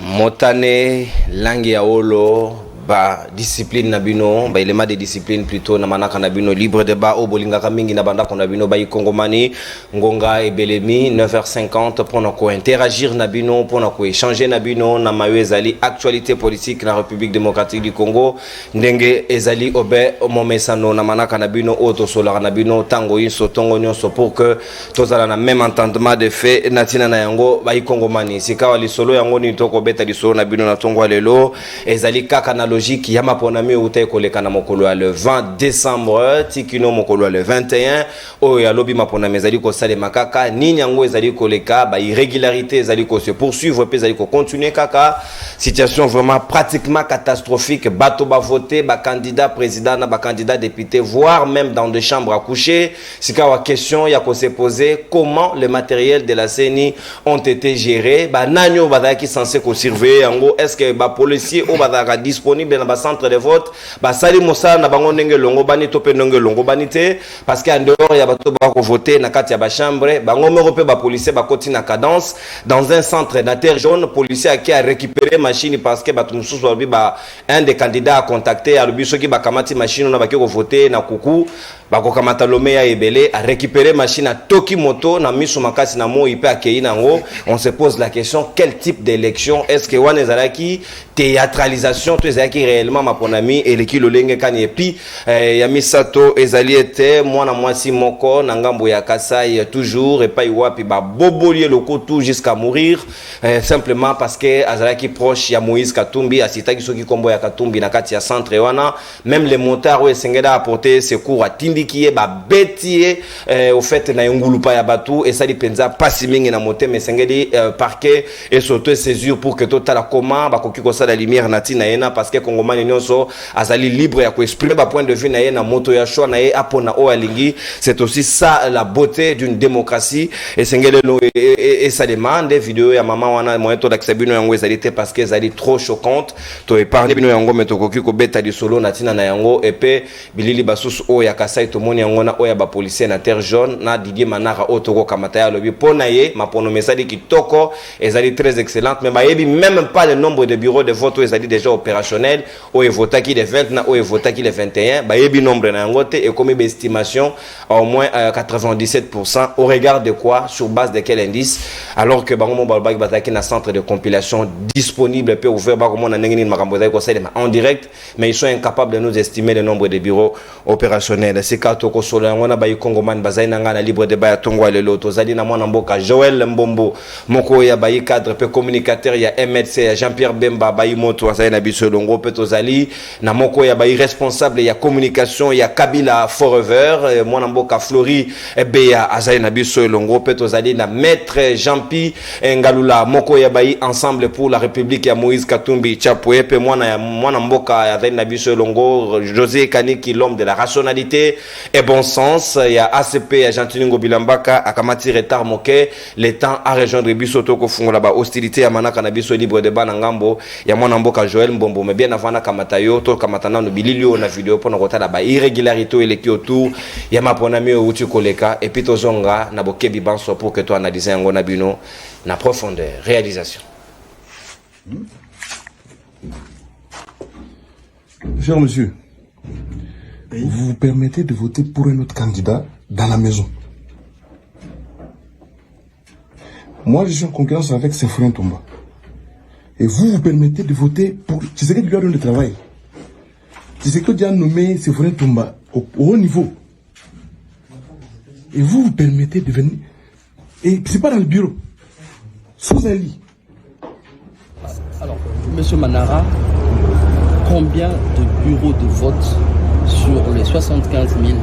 Motane, langi ya olo, ba discipline nabino, ba élément de discipline plutôt na manaka nabino libre débat au bolinga kamingi na banda konabino ba Kongomani, Ngonga et Belemi 9h50 pour nous interagir nabino, pour nous échanger nabino na mawe actualité politique na République démocratique du Congo, ndenge ezali obe momesano na manaka nabino auto solara nabino tango inso tongo nyonso pour que tozala na même entendement de fait natina na yango ba Kongomani sikawa lisolo yango ni toko beta lisolo nabino na tongo lelo ezali kaka na logique yama ponami utai koleka na mokolo le 20 décembre tikino mokolo le 21 o ya lobi maponami ezali ko sale makaka nini yango ezali koleka ba irrégularité ezali ko se poursuivre pe ezali ko continuer kaka situation vraiment pratiquement catastrophique bato ba voter ba candidat président na ba candidat député voire même dans des chambres à coucher sika wa question ya ko se poser comment le matériel de la CENI ont été gérés ba nanyo ba qui censé ko surveiller yango est-ce que ba policier o ba disponible dans le centre de vote ba sali mosa na bango ndenge longo bani to pe ndenge longo bani te parce qu'en dehors ya bato ba ko voter na kati ya ba chambre bango mero pe ba policier ba koti na cadence dans un centre d'inter jaune policier qui a récupéré machine parce que bato mususu ba un des candidats a contacté à lubiso ki ba kamati machine na ba ki ko voter na kuku ba ko kamata lome ya ebele a récupéré machine à toki moto na miso makasi na mo ipe akei nango. On se pose la question, quel type d'élection est-ce que wana ezalaki théâtralisation to ezalaki réellement ma ponami et le kilo lenge kani epi ya misato ezali ete mwana mwasi moko na ngambo ya Kasai toujours et pas wapi ba bobolier loko tout jusqu'à mourir simplement parce que azalaki proche ya Moïse Katumbi asitaki soki kombo ya Katumbi na kati ya centre wana même les motards esengeda apporter secours à tindiki ba betie au fait na ngulupa ya batu et ça dipenza pasi mingi na motema esengedi parquet et surtout saisir pour que total comment ba koki ko la lumière natina yena parce que Kongomani nyonso azali libre ya ko exprimer ba point de vue na yena moto ya choix na ye apona o alingi. C'est aussi ça la beauté d'une démocratie et sengele no et ça demande vidéo ya mama wana moyeto d'accès yango ezalité parce que ezali trop choquante to épargne bino yango metokoki ko beta di solo natina na yango et pe bilili basusu o ya Kasai to moni yango na o ya ba policier na terre jaune na Didier Manara otoko kamata ya lobi pona ye mapono mesali kitoko ezali très excellente mais ba yebi même pas le nombre de bureaux de vote ezali déjà opérationnel o evotaki les 20 na o evotaki les 21 ba yebi nombre na yango te et comme estimation au moins 97% au regard de quoi sur base de quel indice alors que bango balbaki bataki na centre de compilation disponible peu ouvert ba comme on a ngeni makambo za ko sele en direct mais ils sont incapables de nous estimer le nombre de bureaux opérationnels. C'est ka to ko solo yango na ba Kongomani bazai na ngana libre débat ya tongwa lelo tozali na mwana mboka Joël Mbombo moko ya ba cadre pe communicateur ya MLC ya Jean-Pierre Bemba ba moto azali na biso longo pe tozali na moko ya ba responsable ya communication ya Kabila Forever mwana mboka Flori Beya azali na biso longo pe tozali na maître Jean-Pi Ngalula moko ya ba ensemble pour la République ya Moïse Katumbi Chapwe pe mwana mboka azali na biso longo José Kaniki l'homme de la rationalité et bon sens ya ACP ya Jantiningo Bilambaka akamati retard moke le temps à rejoindre biso to ko fungola ba hostilité ya manaka na biso libre débat na ngambo ya mwana mboka Joël Mbombo mais bien avant na kamatayo to kamatana no bililio na vidéo pona kotala ba irrégularité eleki autour ya mapona mi uti koleka et puis tozonga na bokebi banso pour que to analyser yango na bino na profondeur réalisation. Cher monsieur, oui. Vous vous permettez de voter pour un autre candidat dans la maison. Moi, je suis en concurrence avec Séphrin Tomba. Et vous vous permettez de voter pour Tshisekedi qui lui a donné le travail. Tshisekedi qui a nommé Séphrin Tomba au haut niveau. Et vous vous permettez de venir. Et c'est pas dans le bureau. Sous un lit. Alors, monsieur Manara, combien de bureaux de vote sur les 75 000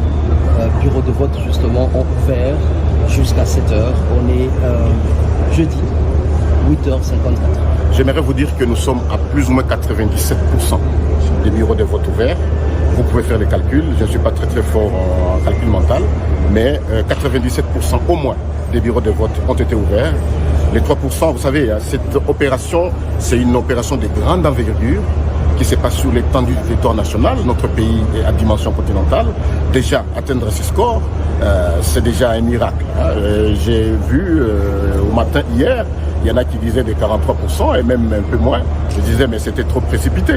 bureaux de vote justement ont ouvert jusqu'à 7h? On est jeudi, 8h54. J'aimerais vous dire que nous sommes à plus ou moins 97% des bureaux de vote ouverts. Vous pouvez faire les calculs, je ne suis pas très fort en calcul mental, mais 97% au moins des bureaux de vote ont été ouverts. Les 3%, vous savez, cette opération, c'est une opération de grande envergure qui se passe sur l'étendue du territoire national. Notre pays est à dimension continentale. Déjà, atteindre ces scores, c'est déjà un miracle. J'ai vu au matin hier Il y en a qui disaient des 43% et même un peu moins. Je disais, mais c'était trop précipité.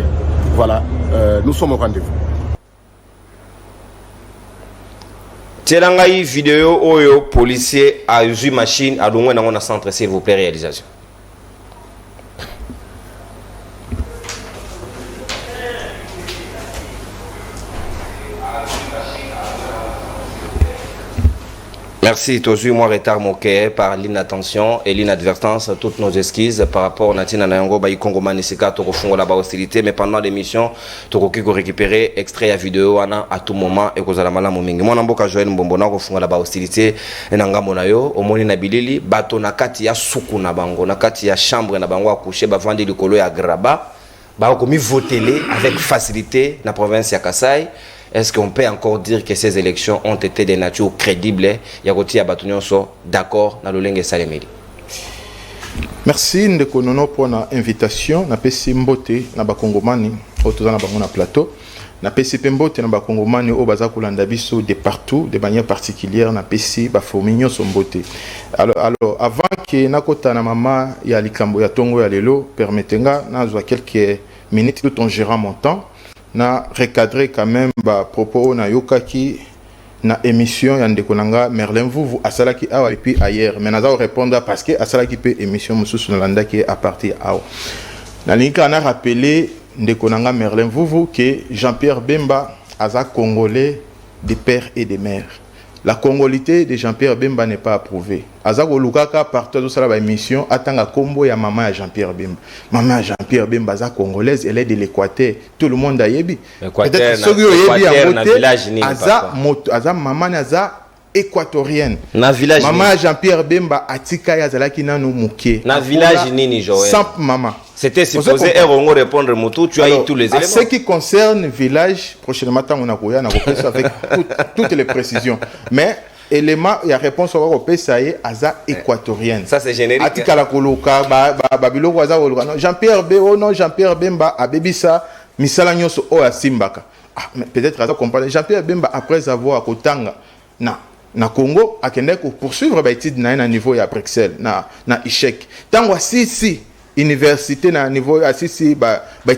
Voilà, nous sommes au rendez-vous. Tielangai vidéo oyo policier a usé machine à loin dans un centre, s'il vous plaît, réalisation. Merci, toujours moi retard moqué par l'inattention et l'inadvertance, toutes nos excuses par rapport à Natina Nayango, Bayi Congo Manisika, Toro Fongo la hostilité, mais pendant l'émission, Toro Kiko récupérer extrait à vidéo à tout moment et Kozala Mala Momingi. Mon amboka Joël Mbombona, Fongo la hostilité, et Nanga Monayo, au Moni Nabilili, Bato Nakati ya Suku na bango, Nakati ya chambre na bango à coucher, Bavandi le Kolo ya Graba, Bao komi voter avec facilité dans la province ya Kasai. Est-ce qu'on peut encore dire que ces élections ont été de nature crédible? Yagoti Abatunyon so d'accord dans le Lenge Salemeli. Merci Ndeko Nono pour l'invitation. Na pesi mbote na bakongomani autoza na bango na plateau. Na pesi mbote na bakongomani o baza kolanda biso de partout de manière particulière na pesi ba fominyo so mbote. Alors avant que nakota na mama ya likambo ya tongo ya lelo, permettez-nga na zwa quelques minutes tout en gérant mon temps. Na recadrer quand même ba propos na yokaki na émission ya ndeko nanga Merlin Vuvu asalaki awa et puis ailleurs mais naza répondre parce que asalaki pe émission mususu na landa qui est à partir awa na linka na rappeler ndeko nanga Merlin Vuvu que Jean-Pierre Bemba aza congolais de père et de mère. La congolité de Jean-Pierre Bemba n'est pas approuvée. Azako Lukaka partout de la émission atanga kombo ya maman ya Jean-Pierre Bemba. Maman ya Jean-Pierre Bemba za congolaise, elle est de l'Équateur. Tout le monde a yebi. Peut-être ceux qui yebi en beauté, aza maman aza équatorienne. Na village maman ya Jean-Pierre Bemba atika ya zalaki nanu muke. Na village nini Joël. Sans maman. C'était supposé Erongo répondre Moutou, tu as eu tous les éléments. Ce qui concerne village, prochainement, on a avec toutes les précisions. Mais élément, il y a réponse au PSAE, Aza équatorienne. Ça c'est générique. Atikala Koloka, Babilo, Jean-Pierre Bemba, non, Jean-Pierre Bemba, Abebisa, Misala Nyoso, O Simbaka. Peut-être Aza comprendre. Jean-Pierre Bemba, après avoir à Kotanga, na Congo, a poursuivre l'étude na niveau à Bruxelles, na Ishek. Tango si. Université na niveau assisi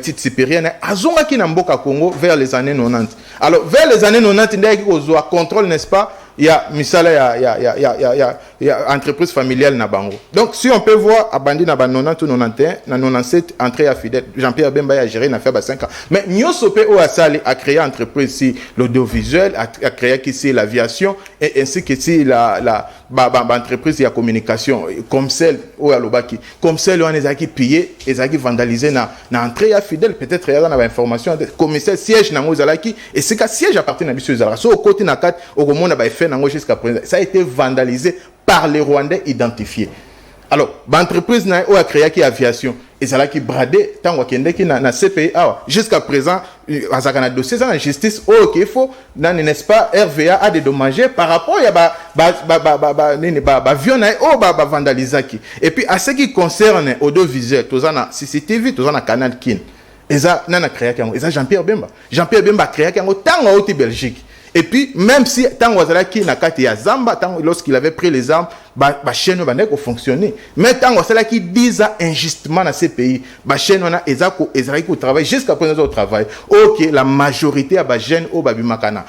titre supérieur azonga ki na mboka Congo vers les années 90. Alors vers les années 90 ndaki kozwa contrôle n'est-ce pas il y a misala il y a entreprise familiale na bango. Donc si on peut voir abandi na 90 ou 91 na 97 entrée à Fidèle Jean-Pierre Bemba a géré na fait 5 ans. Mais Nyosopé o asali a créé entreprise ici l'audiovisuel a créé ici l'aviation et ainsi que ici la entreprise de communication comme celle au Alobaki comme celle où on les a qui pillé et a qui vandalisé na entrée à Fidèle peut-être il y a une information commissaire siège na ngozalaki et c'est que siège appartient à monsieur Zala so au côté na 4 au monde a fait na jusqu'à présent ça a été vandalisé par les Rwandais identifiés. Alors l'entreprise na a créé qui aviation et ça là qui bradé tant wakende qui na CPI jusqu'à présent azakana dossier ça en justice qu'il faut n'est-ce pas RVA a dédommagé par rapport il y a avion na vandalisaki et puis à ce qui concerne audiovisuel tous na CCTV tous na Canal Kin et ça nana créé et ça Jean-Pierre Bemba a créé tant au Belgique. Et puis, même si tant Wazalaki n'a qu'à ya Zamba, lorsqu'il avait pris les armes, chaîne va fonctionner. Mais tant Wazalaki dit ça injustement dans ces pays, chaîne on a Ezraïko travaille jusqu'à présent au travail. Ok, la majorité a chaîne au Babimakana.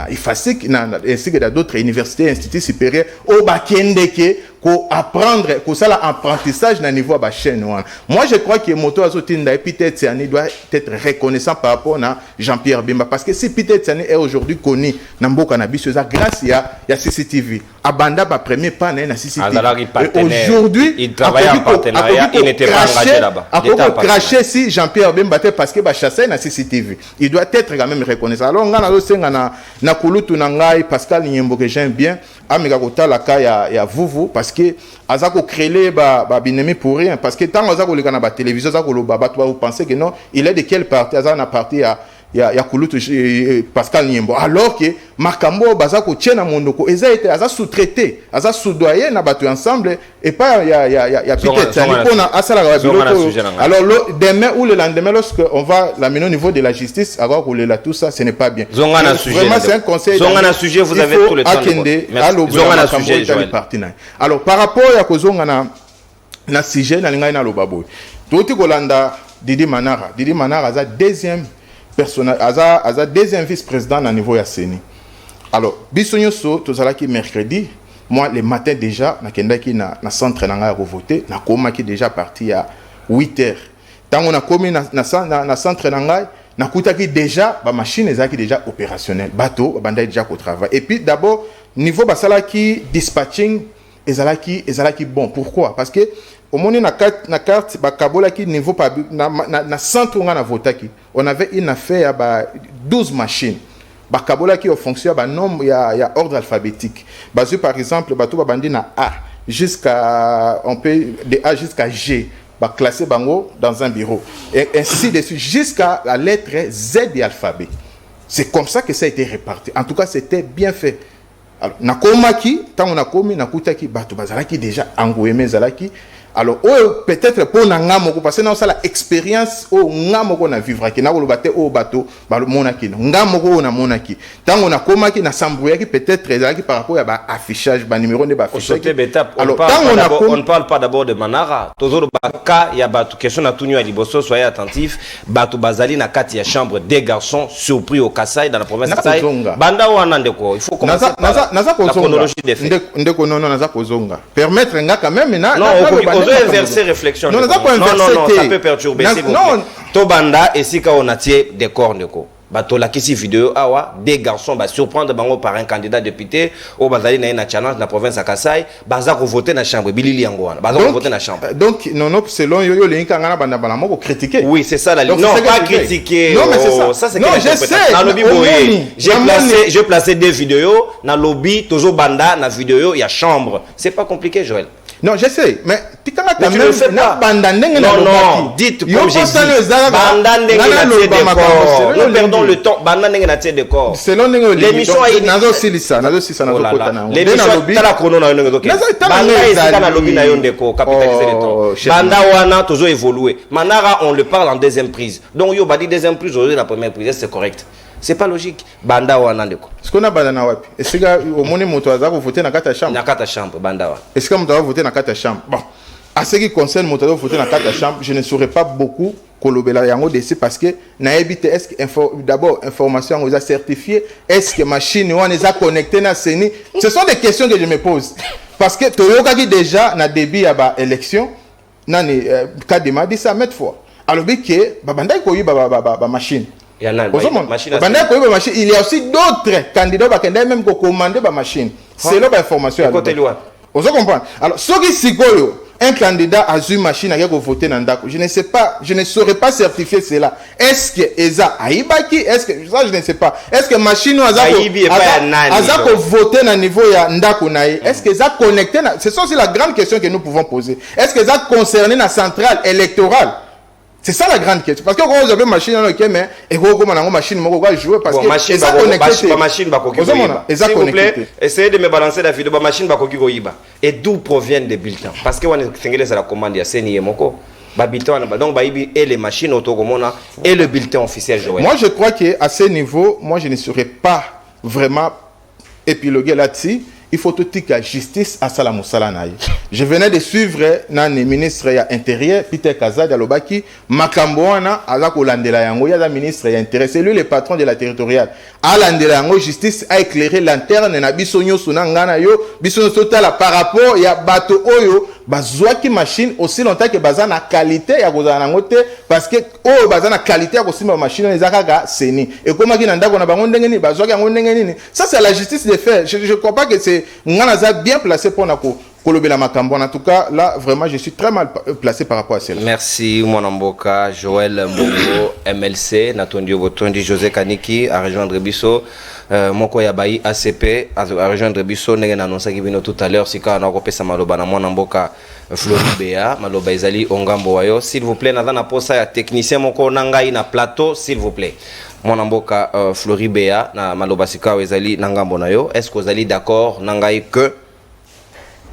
Il faut ainsi que dans d'autres universités, instituts supérieurs, au Bakendeke, pour apprendre, pour ça l'apprentissage dans le niveau de chaîne. Moi, je crois que Moto Azotinda et Peter Tsiani doit être reconnaissant par rapport à Jean-Pierre Bemba. Parce que si Peter Tsiani est aujourd'hui connu dans le cannabis, grâce à CCTV. Abanda va premier pas na CCTV. Aujourd'hui, il travaille en partenariat, il n'était pas engagé là-bas. Il a craché si Jean-Pierre Bemba parce que chassé na CCTV. Il doit être quand même reconnaissant. Alors, on a na kulutu na ngai Pascal Nyembo que j'aime bien ameka kota la ka ya vuvu parce que azako créer binemi pour rien parce que tant azako le kana ba télévision azako lo ba toi vous pensez que non il est de quelle partie azana partie ya kulutu Pascal Nyembo alors que makambo bazako tiena mondoko eza été aza sous-traité aza sous-doyen na batu ensemble et pas ya peut-être on a asala alors demain ou le lendemain lorsque on va l'amener au niveau de la justice avoir roulé là tout ça ce n'est pas bien vraiment c'est un conseil zongana sujet vous avez tout le temps zongana sujet alors par rapport à kozongana na sujet na lingai na lobabo toti kolanda Didi Manara aza deuxième personnage aza deuxième vice-président na niveau ya CENI. Alors biso nyonso tozalaki mercredi, moi le matin déjà nakendaki na centre na ngai ya voter, na komaki déjà parti à 8h. Tango na komi na centre na ngai nakutaki déjà ba machine ezaki déjà opérationnel, bateau banda déjà au travail. Et puis d'abord niveau basalaki dispatching ezalaki bon. Pourquoi? Parce que au moment na carte bakabola ki niveau pa na centre nga na votaki, on avait une affaire ba 12 machines. Bakabola ki au fonction ba nombre ya ordre alphabétique. Bazu par exemple bato bandi na A jusqu'à on peut de A jusqu'à G. Bah, classer bango dans un bureau et ainsi de suite jusqu'à la lettre Z de l'alphabet. C'est comme ça que ça a été réparti. En tout cas, c'était bien fait. Alors, nakomaki, tant on a commis, nakutaki, batu bazalaki déjà angouemé zalaki. Alors, peut-être pour n'angamoko parce que non ça l'expérience au ngamoko na vivre qui na kolobate au bateau, ba le monaki, ngamoko na monaki. Tant on a komaki na sambrouillaki peut-être zalaki par rapport à ba affichage, ba numéro de ba affichage. Alors, on ne parle pas d'abord de Manara. Toujours baka ya batu question na tunyo à liboso, soyez attentifs. Batu bazali na kati ya chambre des garçons surpris au Kasaï dans la province de Kasaï. Banda wana ndeko, il faut commencer par la chronologie des faits. Ndeko non naza kozonga. Permettre nga quand même na inverser réflexion. Non, ça peut perturber. Tobanda et si on a tiré des corps de ko. Bato la kisi vidéo awa des garçons ba surprendre bango par un candidat député au bazali na challenge na province à Kasaï baza ko voter na chambre bilili yango wana baza ko voter na chambre. Donc non selon yo linka ngana banda bana moko critiquer. Oui, c'est ça la ligne. Non, pas critiquer. Non, mais c'est ça. C'est non, je sais. Na lobby j'ai placé des vidéos na lobby toujours banda na vidéo il y a chambre. C'est pas compliqué Joël. Non, je sais, mais tu ne le fais pas. Non, dites comme j'ai dit. Nous perdons le temps. L'émission a été... L'émission a la chrono na yonde. Banda esika na lobby na yonde ko capitaliser le temps. Banda wana toujours évolué. Manara on le parle en deuxième prise. Donc yo badi deuxième prise aujourd'hui la première prise, c'est correct. C'est pas logique. Banda wana ndeko. Est-ce qu'on a bandana wapi? Est-ce que au moni moto aza ko voter na kata chambre? Na kata chambre banda wa. Est-ce que moto va voter na kata chambre? Bon. À ce qui concerne moto va voter na kata chambre, je ne saurais pas beaucoup kolobela yango desi parce que na ebite est-ce que d'abord information on a certifié, est-ce que machine on les a connecté na CENI? Ce sont des questions que je me pose. Parce que toyoka ki déjà na début ya ba élection nani kadema dit ça maintes fois. Alors bi que banda ko yi ba machine. Il y a aussi d'autres candidats qui ont même commandé ma machine. C'est là l'information. Vous comprenez? Alors, si un candidat a une machine à voter dans Ndako, je ne sais pas, je ne saurais pas certifier cela. Est-ce que Eza Aïbaki, est-ce que ça je ne sais pas. Est-ce que machine a voté dans niveau ya Ndako naï? Est-ce que ça connecté? C'est aussi la grande question que nous pouvons poser. Est-ce que ça concerné la centrale électorale? C'est ça la grande question. Parce que quand vous avez une machine, mais et vous avez une machine, vous pouvez jouer parce que machine va s'il vous plaît, essayez de me balancer la vidéo. Machine va et d'où proviennent les bulletins? Parce que on est la commande il y a CENI Moko. Donc et les machines autocommona et le bulletin officiel. Moi je crois qu'à ce niveau, moi je ne serais pas vraiment épilogué là-dessus. Il faut tout la justice à Salamoussala. Je venais de suivre le ministre intérieur, Peter Kazad Alobaki, Makambouana, Azako Landela Yango, il y a le ministre intérieur, c'est lui le patron de la territoriale. À Landela Yango, justice a éclairé l'interne, na bisonyo sunangana yo, bisonyo sotala par rapport, il y a bateau oyo, bazouaki machine aussi longtemps que bazan a qualité, ya gozana ngote, parce que oh bazan a qualité, ya gosima machine, les akaga seni. Et comme qui n'a pas ngondengeni, bazouaki ngondengeni. Ça c'est la justice de faire. Je ne crois pas que c'est Nganaza bien placé pour Nako. En tout cas, là, vraiment, je suis très mal placé par rapport à cela. Merci, mon amboka, Joël Mbongo, MLC, Natondio Botondi, José Kaniki, à rejoindre Bisso, Moko Yabayi, ACP, à rejoindre Bisso, Negen annoncé qui vient tout à l'heure, si quand on a repé sa maloba, mon amboka, Floribéa, Maloba Izali, Ongambo Wayo, s'il vous plaît, Nazana Posa, technicien Moko Nangaï, na plateau, s'il vous plaît. Mon amboka, Floribéa, na Maloba Sika, Izali, Nangambo Nayo, est-ce que vous allez d'accord, Nangaï, que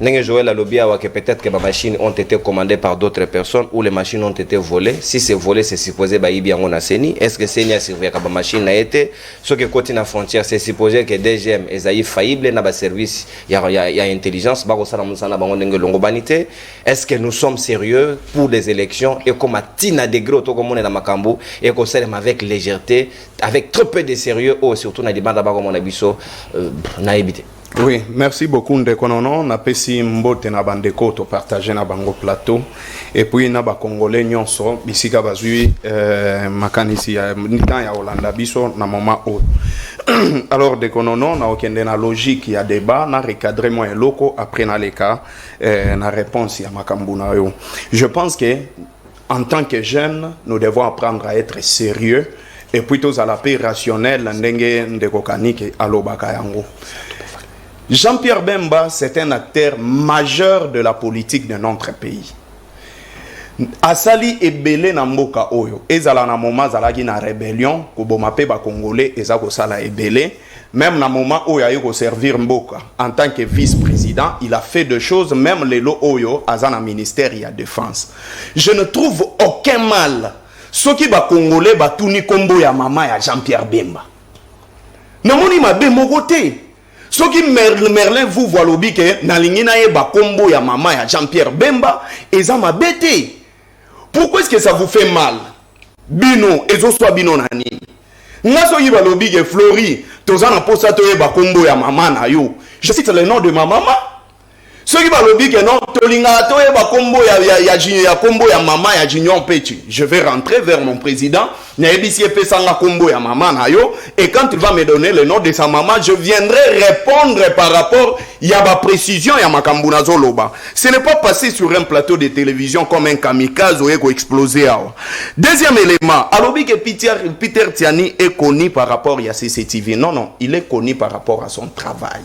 Joël Alobia, que peut-être que les machines ont été commandées par d'autres personnes ou les machines ont été volées. Si c'est volé, c'est supposé que bien on a Seni. Est-ce que Seni a servi à la machine a été? Ce qui côté la frontière, c'est supposé que DGM est faillible dans le service. Il y a intelligence. Est-ce que nous sommes sérieux pour les élections et comme Tina de Gros, comme on est dans Makambo, et qu'on s'aime avec légèreté, avec trop peu de sérieux, surtout dans les débats d'abord comme on a vu ça, n'a évité. Oui, merci beaucoup Ndekonono. Na pesi mbote na bandeko to partager na bango plateau et puis na ba congolais nyonso bisika bazui makanisi ya nitan ya Hollanda biso na moment o. Alors Ndekonono na okende na logique ya débat na recadrer moi loko après na leka na réponse ya makambu na yo. Je pense que en tant que jeunes, nous devons apprendre à être sérieux et puis tous à la paix rationnelle ndenge ndekokanike alobaka yango. Jean-Pierre Bemba, c'est un acteur majeur de la politique de notre pays. Asali ebele na mboka oyo. Ezala na moment zalaki na rébellion, kobomape ba congolais ezako sala ebele. Même na moment oyo ayoko servir mboka en tant que vice-président, il a fait deux choses, même lelo oyo azana ministère ya défense. Je ne trouve aucun mal soki ba congolais batuni kombo ya mama ya Jean-Pierre Bemba. Namoni mabe moko te. Ce qui Merlin vous voit l'obi que na lingina ye ba kombo ya mama ya Jean-Pierre Bemba eza mabete. Pourquoi est-ce que ça vous fait mal? Bino ezo soit bino nani. Ngaso yiba lobi ke Flori tozana posa to ye ba kombo ya mama na yo. Je cite le nom de ma maman. Ce qui va le dire que non, tolinga to ye ba kombo ya kombo ya mama ya Junior Pechi. Je vais rentrer vers mon président. Na ebisi pesanga kombo ya mama na yo et quand il va me donner le nom de sa maman, je viendrai répondre par rapport ya ba précision ya makambu na zoloba. Ce n'est pas passé sur un plateau de télévision comme un kamikaze ou eko explosé awa. Deuxième élément, alobi que Peter Tiani est connu par rapport à CCTV. Non, il est connu par rapport à son travail.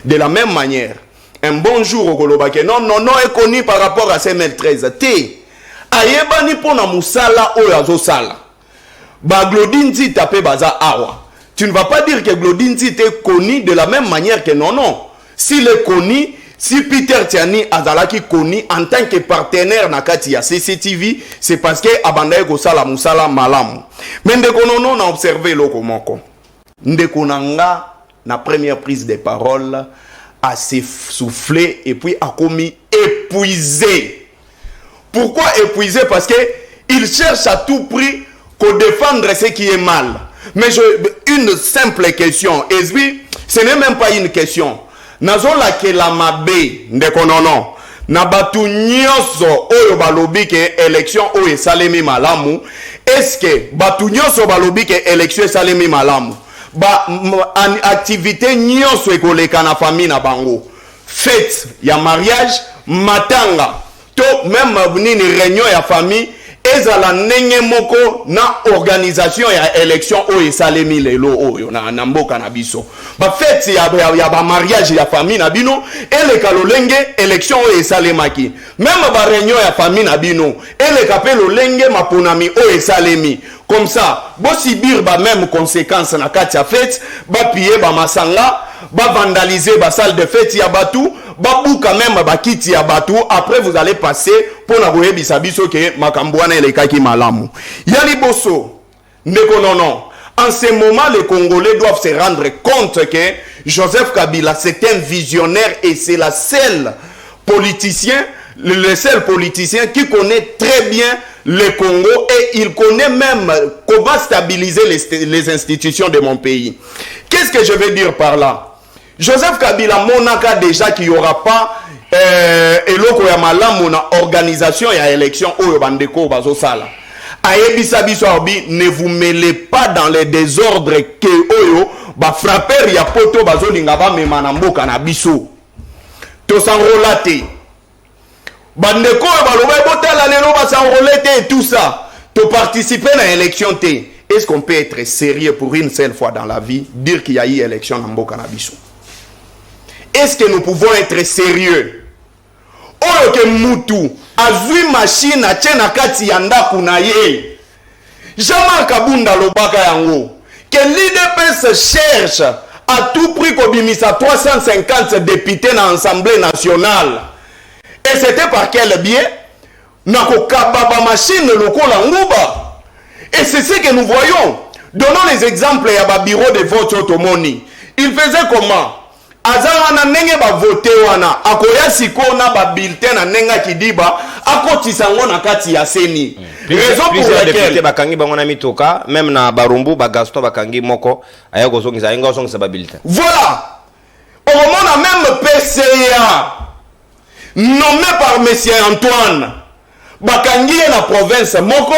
De la même manière, un bon jour au Kolobake, non, est connu par rapport à CML13. T. Ayeba ni pona musala oyazo sala. Ba Glodinzi tapé baza awa. Tu ne vas pas dire que Glodinzi est connu de la même manière que non. S'il est connu, si Peter Tiani azalaki connu en tant que partenaire na kati ya CCTV, c'est parce que abanda ko sala musala malamu. Mais ndeko non a observé loko moko. Ndeko nanga na première prise de parole a s'essoufflé et puis a commis épuisé. Pourquoi épuisé? Parce que il cherche à tout prix qu'on défendre ce qui est mal. Mais une simple question, Esbi, ce n'est même pas une question. Nazola ke la mabe ndekonono na batu nyoso oyo balobi ke élection oyo salemi malamu. Est-ce que batu nyoso balobi ke élection salemi malamu? Ba activité nyoso ekoleka na famille na bango. Fête ya mariage, matanga, to même nini réunion ya famille. Ezala nenge moko na organisation ya élection oyo esalemi lelo oyo na mboka na biso. Ba fête ya ba mariage ya famille na bino eleka lolenge élection oyo esalemaki. Même ba réunion ya famille na bino eleka pe lolenge maponami oyo esalemi. Comme ça, bo sibir ba même conséquence na kati ya fête, ba piller ba masanga, ba vandaliser ba salle de fête ya batu. Babou quand même bakiti ya batu. Après vous allez passer pour la goye bisabiso ke makambouana elekaki malamu. Yali boso ndeko non. En ce moment les Congolais doivent se rendre compte que Joseph Kabila c'est un visionnaire et c'est le seul politicien qui connaît très bien le Congo et il connaît même comment stabiliser les institutions de mon pays. Qu'est-ce que je veux dire par là? Joseph Kabila monaka déjà qu'il n'y aura pas eloko ya malamu na organisation ya élection oyo bandeko bazo sala. Ayebisa biso abi ne vous mêlez pas dans les désordres que oyo ba frapper ya poto bazo linga ba mema na mboka na biso. To s'enrôler te. Bandeko baloba botala lelo ba s'enrôler te et tout ça. To participer à l'élection te. Est-ce qu'on peut être sérieux pour une seule fois dans la vie dire qu'il y a eu élection na mboka na biso? Est-ce que nous pouvons être sérieux? Oyo ke mutu azui machine a tchena kati ya ndaku na ye. Jean-Marc Kabunda lobaka yango. Que l'IDPS cherche à tout prix kobimisa 350 députés dans l'Assemblée nationale. Et c'était par quel biais? Nako kababa machine lokola nguba. Et c'est ce que nous voyons. Donnons les exemples à ba bureau de vote automoni. Il faisait comment? Azana nenge ba voté wana akoya siko na ba bulletin na nenga kidiba akotisa ngo na kati ya seni. Raison pour laquelle bakangi bango na mitoka même na Barumbu ba Gaston bakangi moko aya kozongisa inga ozongisa ba bulletin. Voilà. Au moment a même PCA nommé par monsieur Antoine bakangi na province moko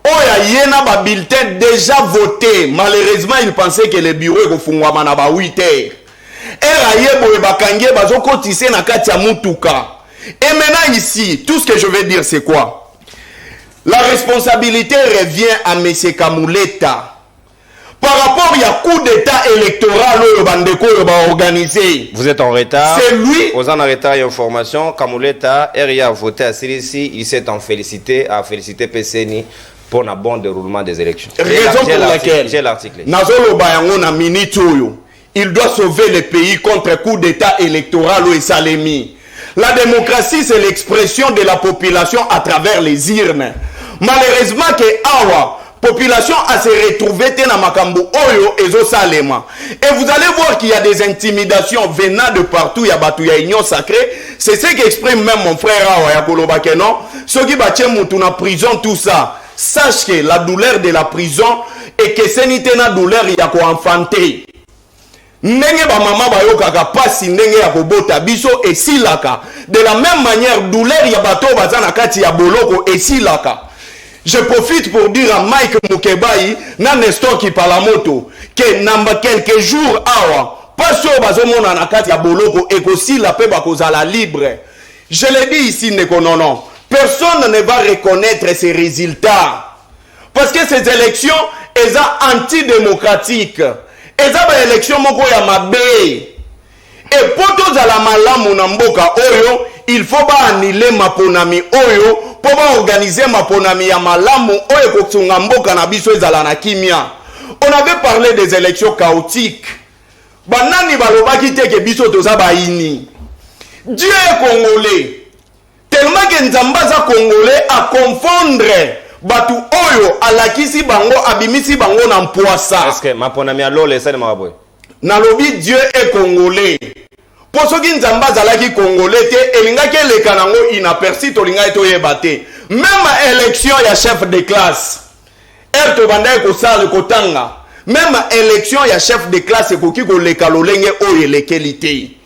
oya yena ba bulletin déjà voté. Malheureusement il pensait que le bureau est kofungwa na ba 8 heures. Et maintenant ici, tout ce que je vais dire c'est quoi? La responsabilité revient à M. Kamouleta. Par rapport à coup d'état électoral organisé. Vous êtes en retard. C'est lui. Aux en retard et information, Kamouleta, RIA a voté à CDC, il s'est en félicité, a félicité PCNI pour un bon déroulement des élections. Raison pour laquelle j'ai l'article. Il doit sauver le pays contre coup d'état électoral ou Salemi. La démocratie, c'est l'expression de la population à travers les urnes. Malheureusement que Awa, population a se retrouvé dans Makambo Oyo et Zosalema. Et vous allez voir qu'il y a des intimidations venant de partout. Il y a Batouya Union Sacrée. C'est ce qu'exprime même mon frère Awa Yakolobakeno. Ceux qui battent Moutouna prison, tout ça. Sache que la douleur de la prison et que c'est une douleur il y a quoi enfanter. Ndenge ba mama ba yokaka pasi ndenge ya kobota biso esilaka. De la même manière douleur ya bato bazana kati ya boloko esilaka. Je profite pour dire à Mike Mukebai na Nestor Kipalamoto que namba quelques jours awa paso bazomona na kati ya boloko ekosila pe bakozala libre. Je l'ai dit ici non. Personne ne va reconnaître ces résultats parce que ces élections elles sont antidémocratiques. Eza ba élection moko ya mabe. Et poto za la malamu na mboka oyo, il faut ba annuler maponami oyo, pour ba organiser maponami ya malamu oyo koksunga mboka na biso ezala na kimia. On avait parlé des élections chaotiques. Banani balobaki te ke biso toza ba ini. Dieu est congolais. Tellement que Nzambaza congolais à confondre batu oyo alakisi bango abimisi bango na mpoasa. Est-ce que maponami alole ça de maraboy? Nalobi Dieu est congolais. Pour ceux qui Nzamba zalaki congolais te elingaki eleka nango inaperçu tolinga eto yebate. Même élection ya chef de classe. Erto bandai ko sale kotanga. Même élection ya chef de classe ekoki ko leka lolenge oyo lekelité.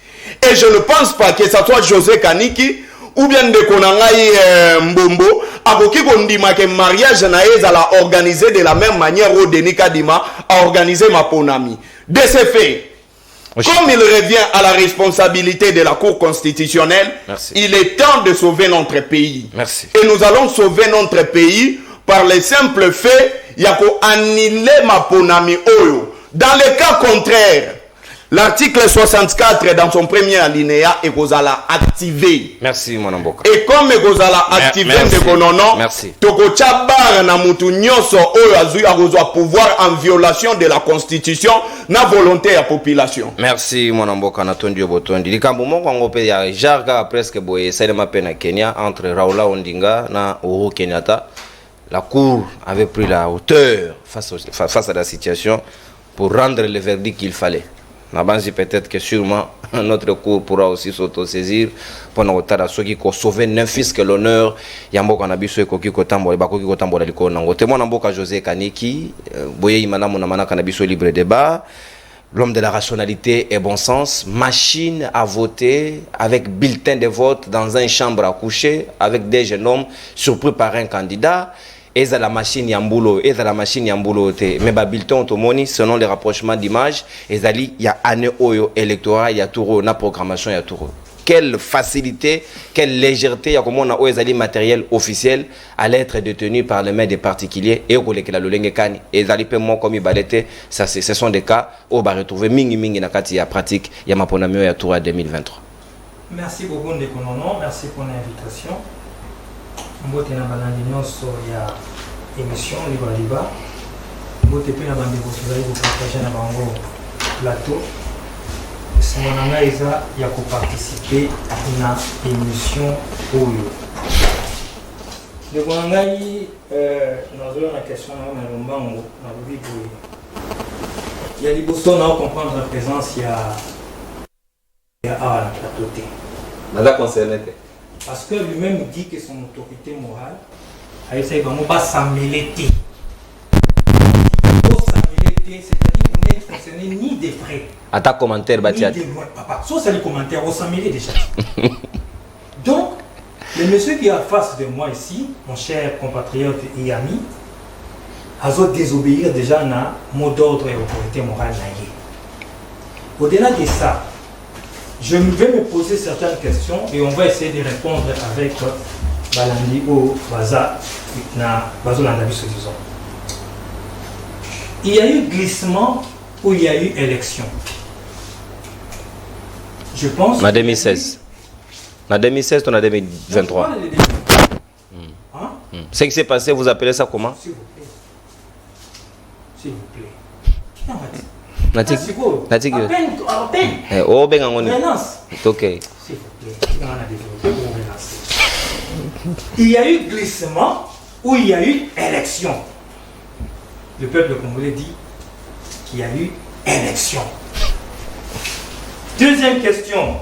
Et je ne pense pas que ça soit José Kaniki ou bien de Konangai Mbombo, akoki kondima ke mariage na ezala organisé de la même manière où Denis Kadima a organisé Maponami. De ce fait, comme il revient à la responsabilité de la Cour constitutionnelle, merci, il est temps de sauver notre pays. Merci. Et nous allons sauver notre pays par le simple fait, yako annuler Maponami Oyo. Dans le cas contraire, l'article 64 dans son premier alinéa est Kozala activé. Merci mon amboka. Et comme Kozala activé de Konono, merci. Toko Chabar na mutu nyoso oyo azui a pouvoir en violation de la constitution na volonté à population. Merci mon amboka natondi obotondi. Likambo moko ngope ya jarga presque boye Salema Pena Kenya entre Raoula Ondinga na Uhuru Kenyatta. La cour avait pris la hauteur face à la situation pour rendre le verdict qu'il fallait. Peut-être que sûrement notre cour pourra aussi s'autosaisir pour nous sauver que l'honneur Yambo Kanabiso et Koki Kotambo et Bakoki Kotambo Liko Nango. Témoin Namboka José Kaniki, Boye Imana Monamana Kanabiso libre débat, l'homme de la rationalité et bon sens, machine à voter avec bulletin de vote dans une chambre à coucher avec des jeunes hommes surpris par un candidat. Et la machine Yambulo, et la machine Yambulo, mais bulletin automoni selon les rapprochements d'images, et il y a année oyo électoral, il y a tout na programmation, il y a tout. Quelle facilité, quelle légèreté, il y a comment on a matériel officiel à l'être détenu par les mains des particuliers et au la lolenge kani et zali paiement comme il balete, ça ce sont des cas où on va retrouver mingi na kati ya pratique ya maponamio ya tour à 2023. Merci beaucoup Ndekonono, merci pour l'invitation. Mbote na balandi nyonso ya émission libre débat. Mbote pe na bande ko tozali ko partager na bango plateau. C'est mon ami Isa qui a participé à une émission Oyo. De Gwangai, dans la question, il y a des bostons à comprendre la présence, il y a la plateau. Parce que lui-même dit que son autorité morale a essayé de ne pas s'amêler. C'est-à-dire qu'on n'est concerné ni des frais. À ta commentaire, Batiat. Papa, sauf c'est les commentaires, on s'amêler déjà. Donc, le monsieur qui est en face de moi ici, mon cher compatriote et ami, a désobéir déjà à mot d'ordre et autorité morale. Au-delà de ça, je vais me poser certaines questions et on va essayer de répondre avec Balandi ou Baza Landabi disons. Il y a eu glissement ou il y a eu élection. Je pense. En 2016. En 2016 ou en 2023. Ce qui s'est passé, vous appelez ça comment? S'il vous plaît. S'il vous plaît. Oh, ben on est. Ok. S'il vous plaît. Il y a eu glissement ou il y a eu élection. Le peuple congolais dit qu'il y a eu élection. Deuxième question.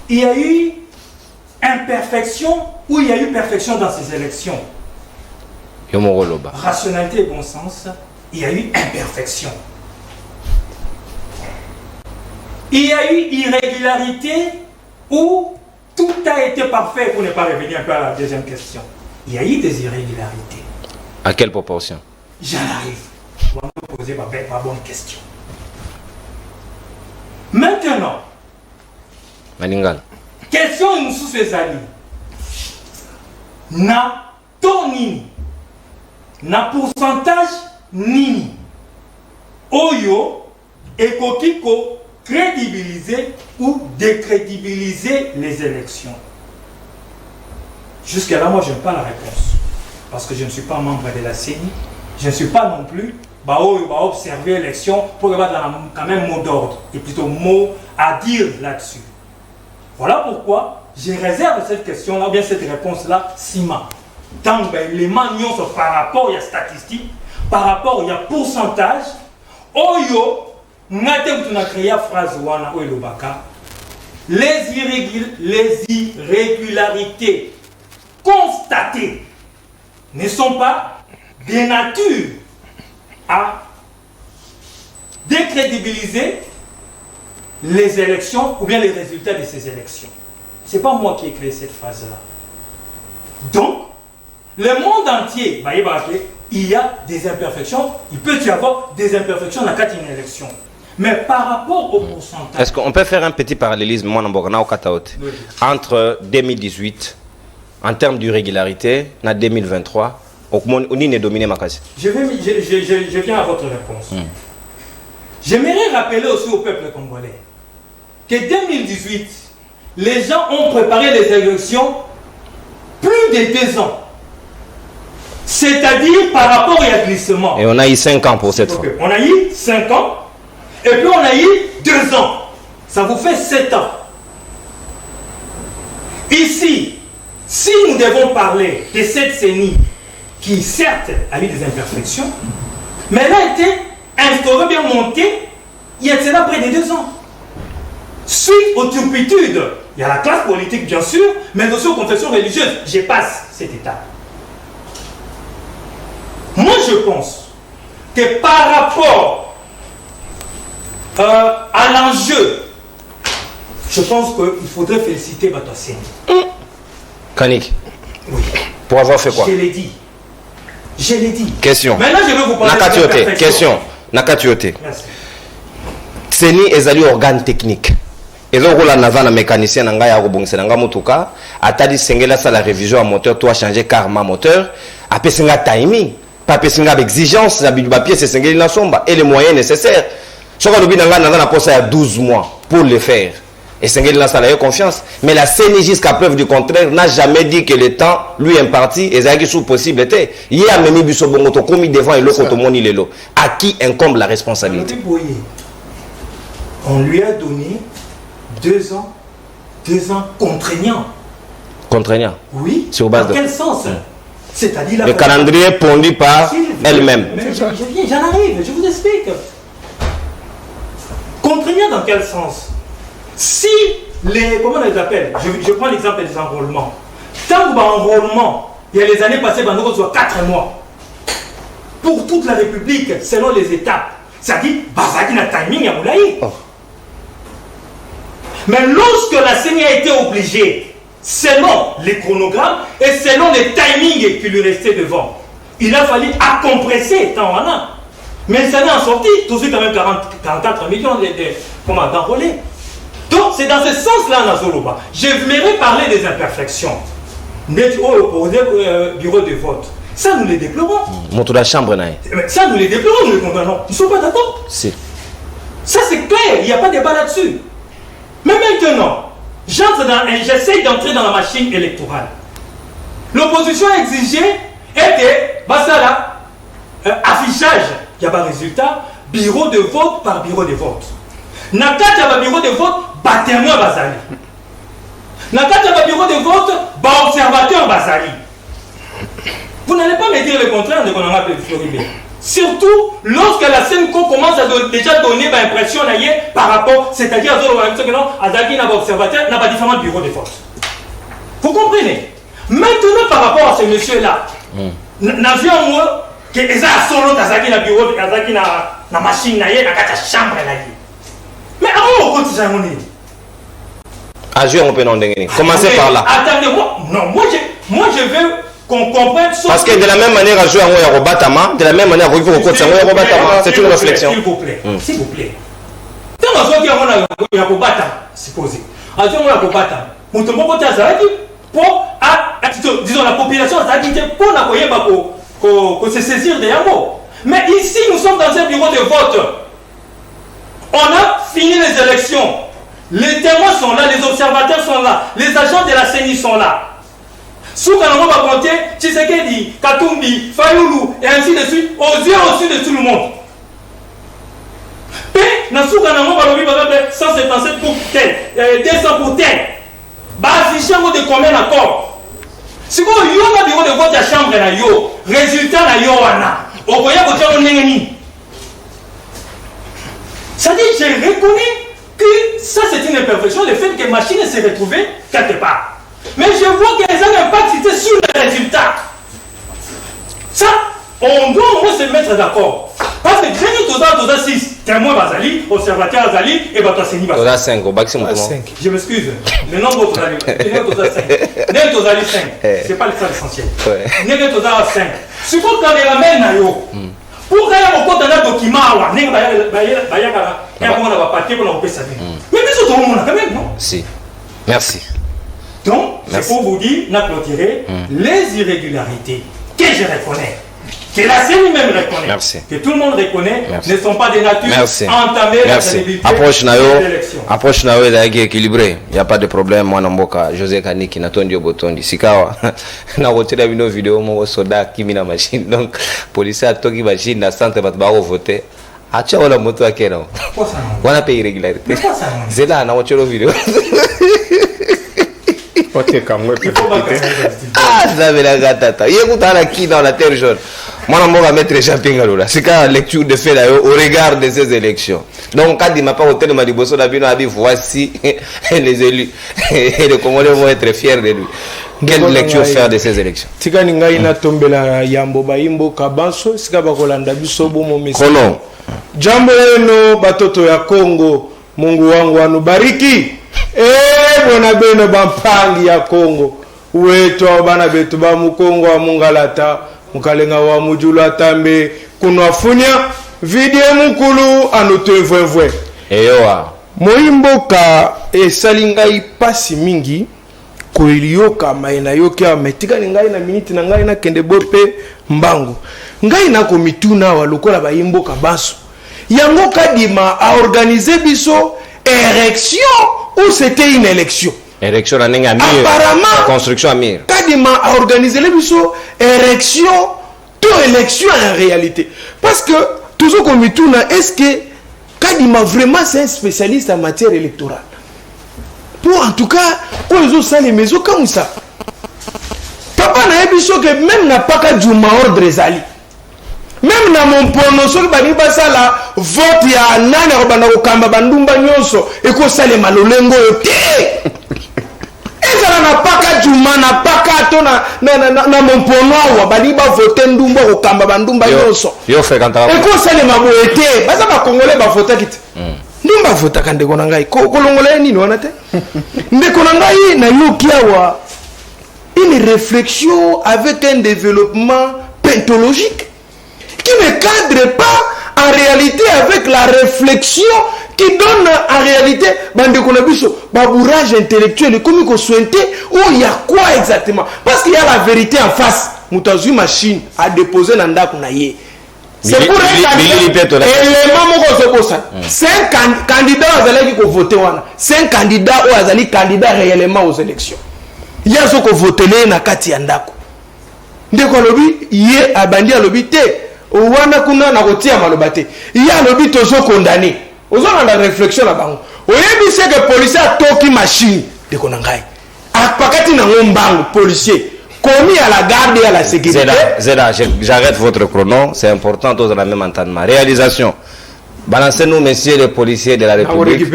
Il y a eu imperfection ou il y a eu perfection dans ces élections? Rationalité et bon sens, il y a eu imperfection. Il y a eu irrégularité ou tout a été parfait pour ne pas revenir un peu à la deuxième question. Il y a eu des irrégularités. À quelle proportion? J'en arrive. On va me poser ma bonne question. Maintenant, Maningal. question nous sous ces amis. Na ton nini. Na pourcentage nini. Oyo et Kokiko crédibiliser ou décrédibiliser les élections. Jusqu'à là, moi, je n'ai pas la réponse. Parce que je ne suis pas membre de la CENI. Je ne suis pas non plus observer l'élection pour avoir quand même mot d'ordre et plutôt mot à dire là-dessus. Voilà pourquoi je réserve cette question-là, ou bien cette réponse-là, Sima. Tant les manions par rapport à statistiques, par rapport à pourcentage, Oyo, n'a créé la phrase wana Oyo Baka, les irrégularités constatées ne sont pas de nature à décrédibiliser les élections ou bien les résultats de ces élections. Ce n'est pas moi qui ai créé cette phrase-là. Donc, le monde entier, il y a des imperfections, il peut y avoir des imperfections dans une élection. Mais par rapport au pourcentage... Est-ce qu'on peut faire un petit parallélisme entre 2018, en termes d'irrégularité, en 2023, on est dominé Makasi? Je viens à votre réponse. J'aimerais rappeler aussi au peuple congolais que 2018, les gens ont préparé les élections plus de 2 ans. C'est-à-dire par rapport à glissement. Et on a eu 5 ans pour cette fois. On a eu 5 ans et puis on a eu 2 ans. Ça vous fait 7 ans. Ici, si nous devons parler de cette CENI qui certes a eu des imperfections, mais elle a été instaurée, bien montée, il y a cela près de 2 ans. Suite aux turpitudes, il y a la classe politique bien sûr, mais aussi aux confessions religieuses. Je passe cette étape. Moi je pense que par rapport à l'enjeu, je pense qu'il faudrait féliciter Batosseni. Kanik. Oui. Pour avoir fait quoi? Je l'ai dit. Je l'ai dit. Question. Maintenant je vais vous parler Nakatiote. de perfection. Question. Nakatiote. Merci. Seni ezali organe technique. Ezokola naza na mécanicien na ngai ya kobongisa nga motuka, atadi sengela sa la révision à moteur, toi changer karma moteur, apesinga timing, pas pesinga exigence, na bidu papier c'est sengeli na somba et les moyens nécessaires. Soka lobi na nga naza na posa ya 12 mois pour le faire. Et Senghel lance à la confiance. Mais la CENI, jusqu'à preuve du contraire, n'a jamais dit que le temps lui imparti, et ça qui sous possible était. Il y a même Bissobongoto commis devant et l'autre Kotomoni Lelo. À qui incombe la responsabilité? On lui a donné 2 ans contraignants. Contraignant? Oui. C'est au bas dans quel sens? C'est-à-dire le calendrier pondu par elle-même. J'en arrive, je vous explique. Contraignant dans quel sens? Si les... Comment on les appelle? Je prends l'exemple des enrôlements. Tant qu'enrôlement, il y a les années passées, nous avons 4 mois. Pour toute la République, selon les étapes. C'est-à-dire, Bazaki n'a timing à Moulaï. Mais lorsque la CENI a été obligée, selon les chronogrammes et selon les timings qui lui restaient devant, il a fallu accompresser tant en a. Mais ça n'est en sorti, tout de suite quand même 44 millions d'enrôlés. Donc c'est dans ce sens-là, Nazoloba. Je voudrais parler des imperfections. Au bureau de vote. Ça, nous les déplorons. Montre la chambre, ça, nous les déplorons, nous les condamnons. Ils ne sont pas d'accord. Si. Ça, c'est clair, il n'y a pas de débat là-dessus. Mais maintenant, j'essaye d'entrer dans la machine électorale. L'opposition a exigé était, affichage, il n'y a pas de résultat, bureau de vote par bureau de vote. Nakat, il y a bureau de vote, témoin Bazali. Nakat, il y a bureau de vote, observateur Bazali. Vous n'allez pas me dire le contraire de qu'on a appelé Floribé. Surtout lorsque la CENCO commence à déjà donner l'impression par rapport, c'est-à-dire à Zaki n'a pas observateur, n'a pas différents bureaux de vote. Vous comprenez? Maintenant, par rapport à ce monsieur-là, n'avions moi que les a solo Zaki na bureau, Zaki na machine, na chambre. Mais avant, on continue. Agir, on peut non dégainer. Commencez par là. Attendez-moi. Non, moi je veux qu'on comprenne. Parce que de la même manière, à jouer en Yarobatama, de la même manière, il faut qu'on continue en Yarobatama. C'est une réflexion. S'il vous plaît. S'il vous plaît. Tant qu'on soit en Yarobatama, supposé. En jouant en Yarobatama, on te montre à Zaki pour, disons, la population Zaki pour se saisir des Yamo. Mais ici, nous sommes dans un bureau de vote. On a fini les élections. Les témoins sont là, les observateurs sont là, les agents de la CENI sont là. Soukanamo va compter, Tshisekedi, Katumbi, Fayoulou, et ainsi de suite, aux yeux au-dessus de tout le monde. Et dans Soukanamo va lever 177 pour tel, 200 pour tel. Bah, afficher un mot de combien d'accord. Si vous avez un bureau de vote à chambre, résultat, au voyage, vous avez un. Ça dit, je reconnais que ça c'est une imperfection, le fait que la machine s'est retrouvée quelque part. Mais je vois que les impacts sur les résultats. Ça, on doit au moins se mettre d'accord. Parce que j'ai dit 6, témoin Bazali, observateur Bazali et Batouasseni Bazali. 5, au maximum. Je m'excuse, le nombre Bazali. 5. N'est 5. C'est pas l'essentiel. N'est 5. Si vous avez la main, pour qu'il y ait beaucoup de documents, mais nous sommes quand même, non? Si. Merci. Donc, c'est pour vous dire, n'a clôturé les irrégularités que je reconnais, que la CENI même reconnaît, que tout le monde reconnaît, ne sont pas des natures à entamer la crédibilité de l'élection. Approche na yo est équilibrée. Il n'y a pas de problème. Moi, Namboka, José Kaniki, Natondi Obotondi, Sikawa. Na retiré une vidéo, mon soldat qui m'a machine. Donc, policier a toqué machine, na centre va te voter. Ah, tu as la moto à quel nom? On a payé irrégularité. C'est là, na retiré une vidéo. Ah, ça veut la gata. Il y a qui dans la terre jaune. Moi, je vais mettre Jean-Pierre Ngaloula. C'est quand la lecture de fait au regard de ces élections. Donc, quand il m'a pas hôtel, il m'a dit, voici les élus. Et les Congolais vont être fiers de lui. Quelle lecture faire de ces élections? Tika ningai na tombela yambo baimbo kabanso, sika bakolanda biso bomo mesi. Kono. Jambo eno batoto ya Kongo, Mungu wangu anubariki. Bona beno bampangi ya Kongo. Wetu bana betu ba mukongo wa mungalata, mukalenga wa mujula tambe, kunwafunya video mukulu anotevwe. Eyoa. Moimboka esalingai pasi mingi. Koilioka maina yokia metika ngai na minute na ngai na kende bope mbango. Ngai na komituna wa lokola baimboka baso. Yango kadima a organiser biso érection ou c'était une élection. Élection à Amir. Apparemment, construction à Amir. Kadima a organisé l'élection, élection, tout élection en réalité. Parce que, toujours comme il tourne, est-ce que Kadima vraiment c'est un spécialiste en matière électorale? Pour en tout cas, pour les autres, les maisons comme ça. Papa n'a pas dit que même n'a pas qu'à Djouma ordre Zali. Même dans mon prononcé, il y a la vote, il y a un an, il y a un bandumba nyonso, et que ça les malolengo, et ça n'a pas qu'à Djouma, n'a pas qu'à ton, na mon prononcé, il y a voté ndumba, au kamba bandumba nyonso. Yo fait quand et que ça les maboete, bah ça va congolais, bah voter quitte. Ndumba voter quand de konangai, kolongolais ni non ate. Mais konangai na yokiawa une réflexion avec un développement pentologique qui ne cadre pas en réalité avec la réflexion qui donne en réalité babourage intellectuel comme il souhaité où il y a quoi exactement parce qu'il y a la vérité en face moutazu machine à déposer dans ndako na ye c'est pour c'est un candidat azali qui voter wana c'est un candidat ou azali candidat réellement aux élections il y a ce que voter na kati ya ndako ndeko lobi ye abandi alobi te wana kuna na kotia malobate il y a lobi tozo condamné ozo na réflexion la bango oyebi c'est que policier toki machine ndeko na ngai akpakati na ngombango policier commis à la garde et à la sécurité. Zeda, j'arrête votre chrono, c'est important, tous dans la même entendement. Réalisation. Balancez-nous, messieurs les policiers de la République.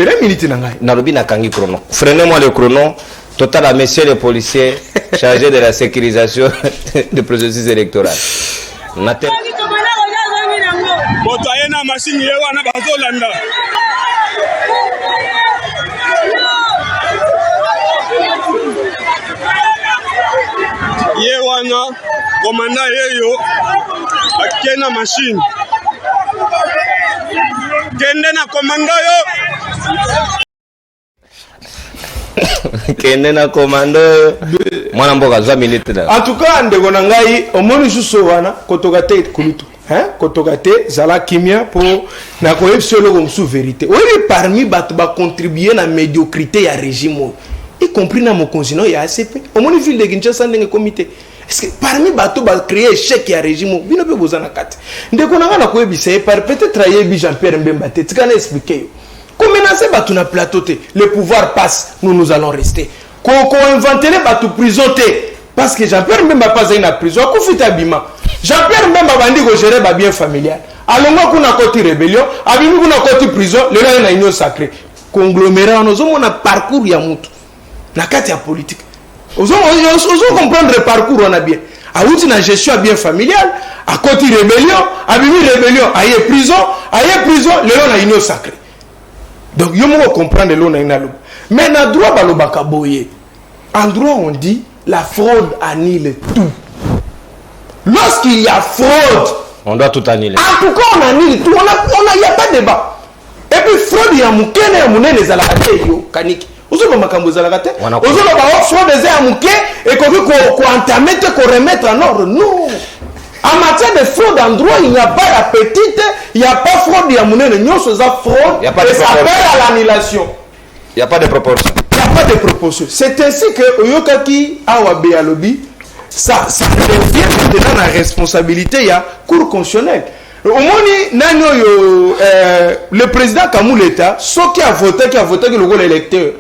Freinez-moi le chrono. Total à messieurs les policiers chargés de la sécurisation du processus électoral. Yewana, commandant Yeyo, akena machine. Kende na commandant yo. Kende na commandant yo. Mwana mboka 20 minutes là. En tout cas, ndeko na ngai omoni suso wana kotoka te kulutu. Hein? Kotoka te zala kimia pour na ko yebsolo comme sous vérité. Oui, parmi batu ba contribuer na médiocrité ya régime. Y compris dans mon continent, il y a ACP. Au moins, ville de Kinshasa, il y a un comité. Est-ce que parmi les bateaux, il créer un chèque et un régime, il y a besoin de 4. Dès qu'on a peut-être travailler Jean-Pierre Mbemba, tu vas expliquer. Comme menacer bateau na plateau, le pouvoir passe, nous allons rester. Qu'on invente les bateaux prison, parce que Jean-Pierre Mbemba passe dans la prison, qu'on fait abima. Jean-Pierre Mbemba va dire que gérer va bien familial. Alors, on a côté rébellion, abimi on a côté prison, le là, il y a une union sacrée. Conglomérat, nous avons un parcours, il y a un la carte est politique. Vous comprendre le parcours, on a bien. À outil la gestion bien familiale, à côté rébellion, à rébellion, à y prison, le long a une sacrée. Donc, vous pouvez comprendre le long a une. Mais dans le droit, en droit, on dit la fraude annule tout. Lorsqu'il y a fraude, on doit tout annuler. En tout cas, on annule tout. Il n'y a pas de débat. Et puis, fraude, il y a un les alakate, kaniki. Ozoba makambo zalakate ozoba ba offre des amuke et ko entamer ko remettre en ordre non en matière de fraude en droit il n'y a pas d'appétit il n'y a pas fraude ya munene nyonso za fraude et ça appelle à l'annulation il n'y a pas de proportion c'est ainsi que oyokaki awabe alobi ça revient maintenant la responsabilité il y a cour constitutionnelle omoni nani oyo le président Kamuleta soki a voté que le rôle électeur.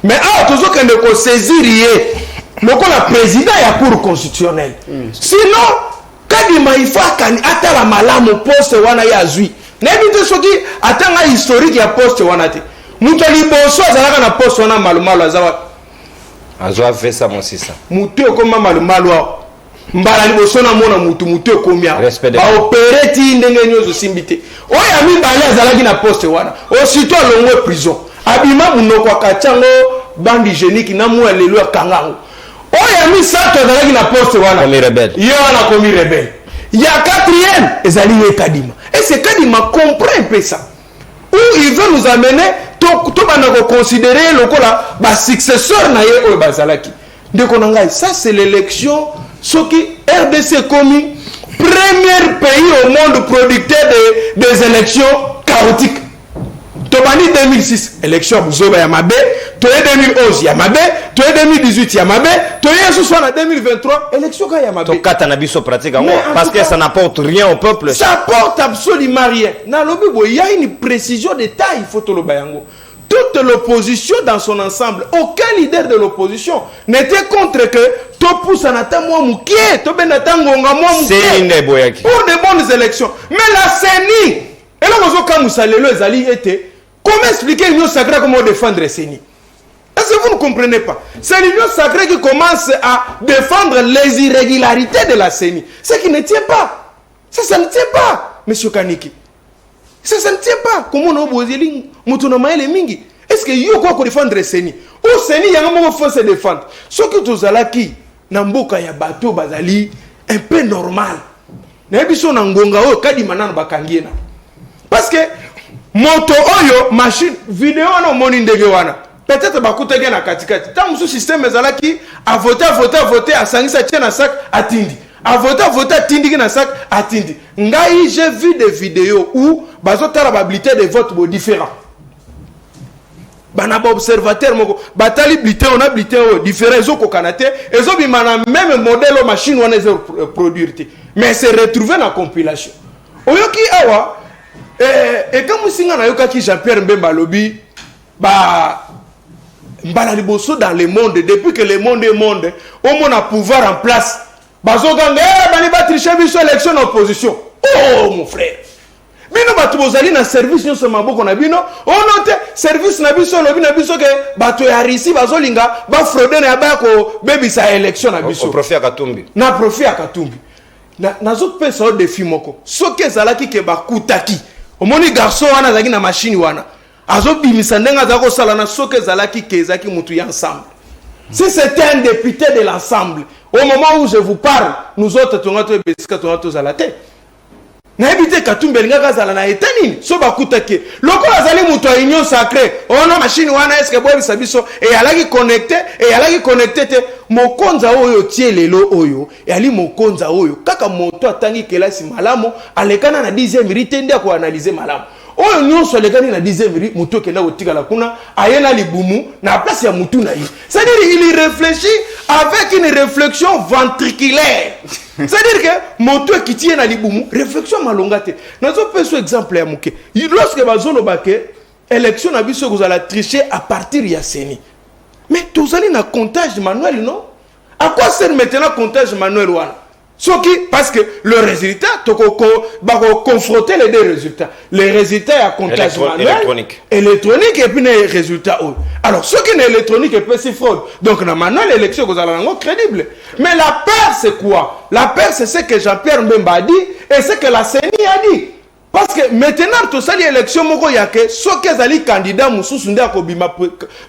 Mais toujours qu'on ne saisir le président et la cour constitutionnelle. Sinon, quand il faut attendre la malade au poste wana ya zui. N'ébite ce qui attend la historique ya poste wana te. Mutali boso azalaka na poste wana malumalu azawa. Azwa fait ça mon sisa. Mutu okoma malumalu. Mbala liboso na mona mutu okomia. Ba opérer ti ndenge nyozo simbite. Oya mi bala azalaki na poste wana. Aussitôt longwe prison. Abima munoko akachango bandi génique na mwa lelo kangango oya mi sato azalaki na poste wana comme rebelle yo wana comme rebelle il y a quatrième ezali ye Kadima et c'est Kadima comprend un peu ça où il veut nous amener to bana ko considérer lokola ba successeur na ye oyo bazalaki ndeko na ngai ça c'est l'élection soki RDC commis premier pays au monde producteur des élections chaotiques Tobani 2006, élection Bouzoba Yamabe, tu es 2011 Yamabe, tu es 2018 Yamabe, tu es ce soir en 2023 élection quand Yamabe. To kata na biso pratique parce que cas, ça n'apporte rien au peuple. Ça apporte absolument rien. Dans le Bible, il y a une précision de taille, il faut te le bayango. Toute l'opposition dans son ensemble, aucun leader de l'opposition n'était contre que to pousse anata moi mouké, to benata ngonga moi mouké pour de bonnes élections. Mais la CENI, et là on quand Moussalelo ezali était, comment expliquer l'union sacrée, comment défendre la CENI? Est-ce que vous ne comprenez pas? C'est l'union sacrée qui commence à défendre les irrégularités de la CENI. Ce qui ne tient pas. Ça ne tient pas, monsieur Kaniki. Ça ne tient pas. Comment on a besoin de mingi? Est-ce que vous pouvez défendre Seni? Ou Seni, il y a un moment où il faut se défendre. Ce que tu as dit, Namboka ya bateau bazali, un peu normal. N'ebiso nangonga o kadi manana bakangiena. Parce que moto oyo machine vidéo no moni ndenge wana. Peut-être bakutege na katikati. Tant ce système ezalaki a voter a sangisa tiena sac atindi. A voter tindi na sac atindi. Ngai j'ai vu des vidéos où bazotala babilité de vote différents. Banaba observateur moko batali blité on a blité différents ezoko kanate ezo bimana même modèle machine on est produire mais c'est retrouvé dans la compilation oyoki awa et comme singa na yoka ki Jean-Pierre Mbemba lobi ba mbala liboso dans le monde depuis que le monde est monde au monde a pouvoir en place bazoganga bani ba tricher biso élection opposition oh mon frère bino batu bozali na service nyonso maboko na bino onote service na biso lobi na biso ke bato ya risi bazolinga ba fraude na ba ko bebisa election na biso profit akatumbi na profit akatumbi na zo pesa o défi moko soki ezalaki ke bakutaki omoni garçon wana zaki na machine wana azo bimisa ndenga za ko sala na soki ezalaki ke ezaki mutu ya ensemble. Si c'était un député de l'ensemble au moment où je vous parle nous autres tongato besika tongato za la tête na ebite katumbe linga zala na etani so bakutake loko azali muto a union sacrée ono machine wana est-ce que boy bisabiso et alaki connecté te mokonza oyo tie lelo oyo et ali mokonza oyo kaka moto atangi kelasi malamo alekana na 10e rite ndia ko analyser malamo oyo nyonso alekani na 10e rite muto kenda otika la kuna ayena libumu na place ya mutu na yi c'est-à-dire il réfléchit avec une réflexion ventriculaire. C'est-à-dire que moto qui tient na libumu réflexion malongate nazo peso exemple ya muke lorsque bazolo bake élection na biso ko za tricher à partir ya Seni mais tous allez na comptage manuel non à quoi sert maintenant comptage manuel wana parce que le résultat bako confronter les deux résultats les résultats à comptage manuel électronique et puis les résultats alors ce qui est électronique et puis c'est fraude donc na manuel élection vous allez crédible mais la peur c'est quoi la peur c'est ce que Jean-Pierre Mbemba a dit et ce que la CENI a dit parce que maintenant tout ça l'élection moko yake ce que zali candidat mususu ndia ko bima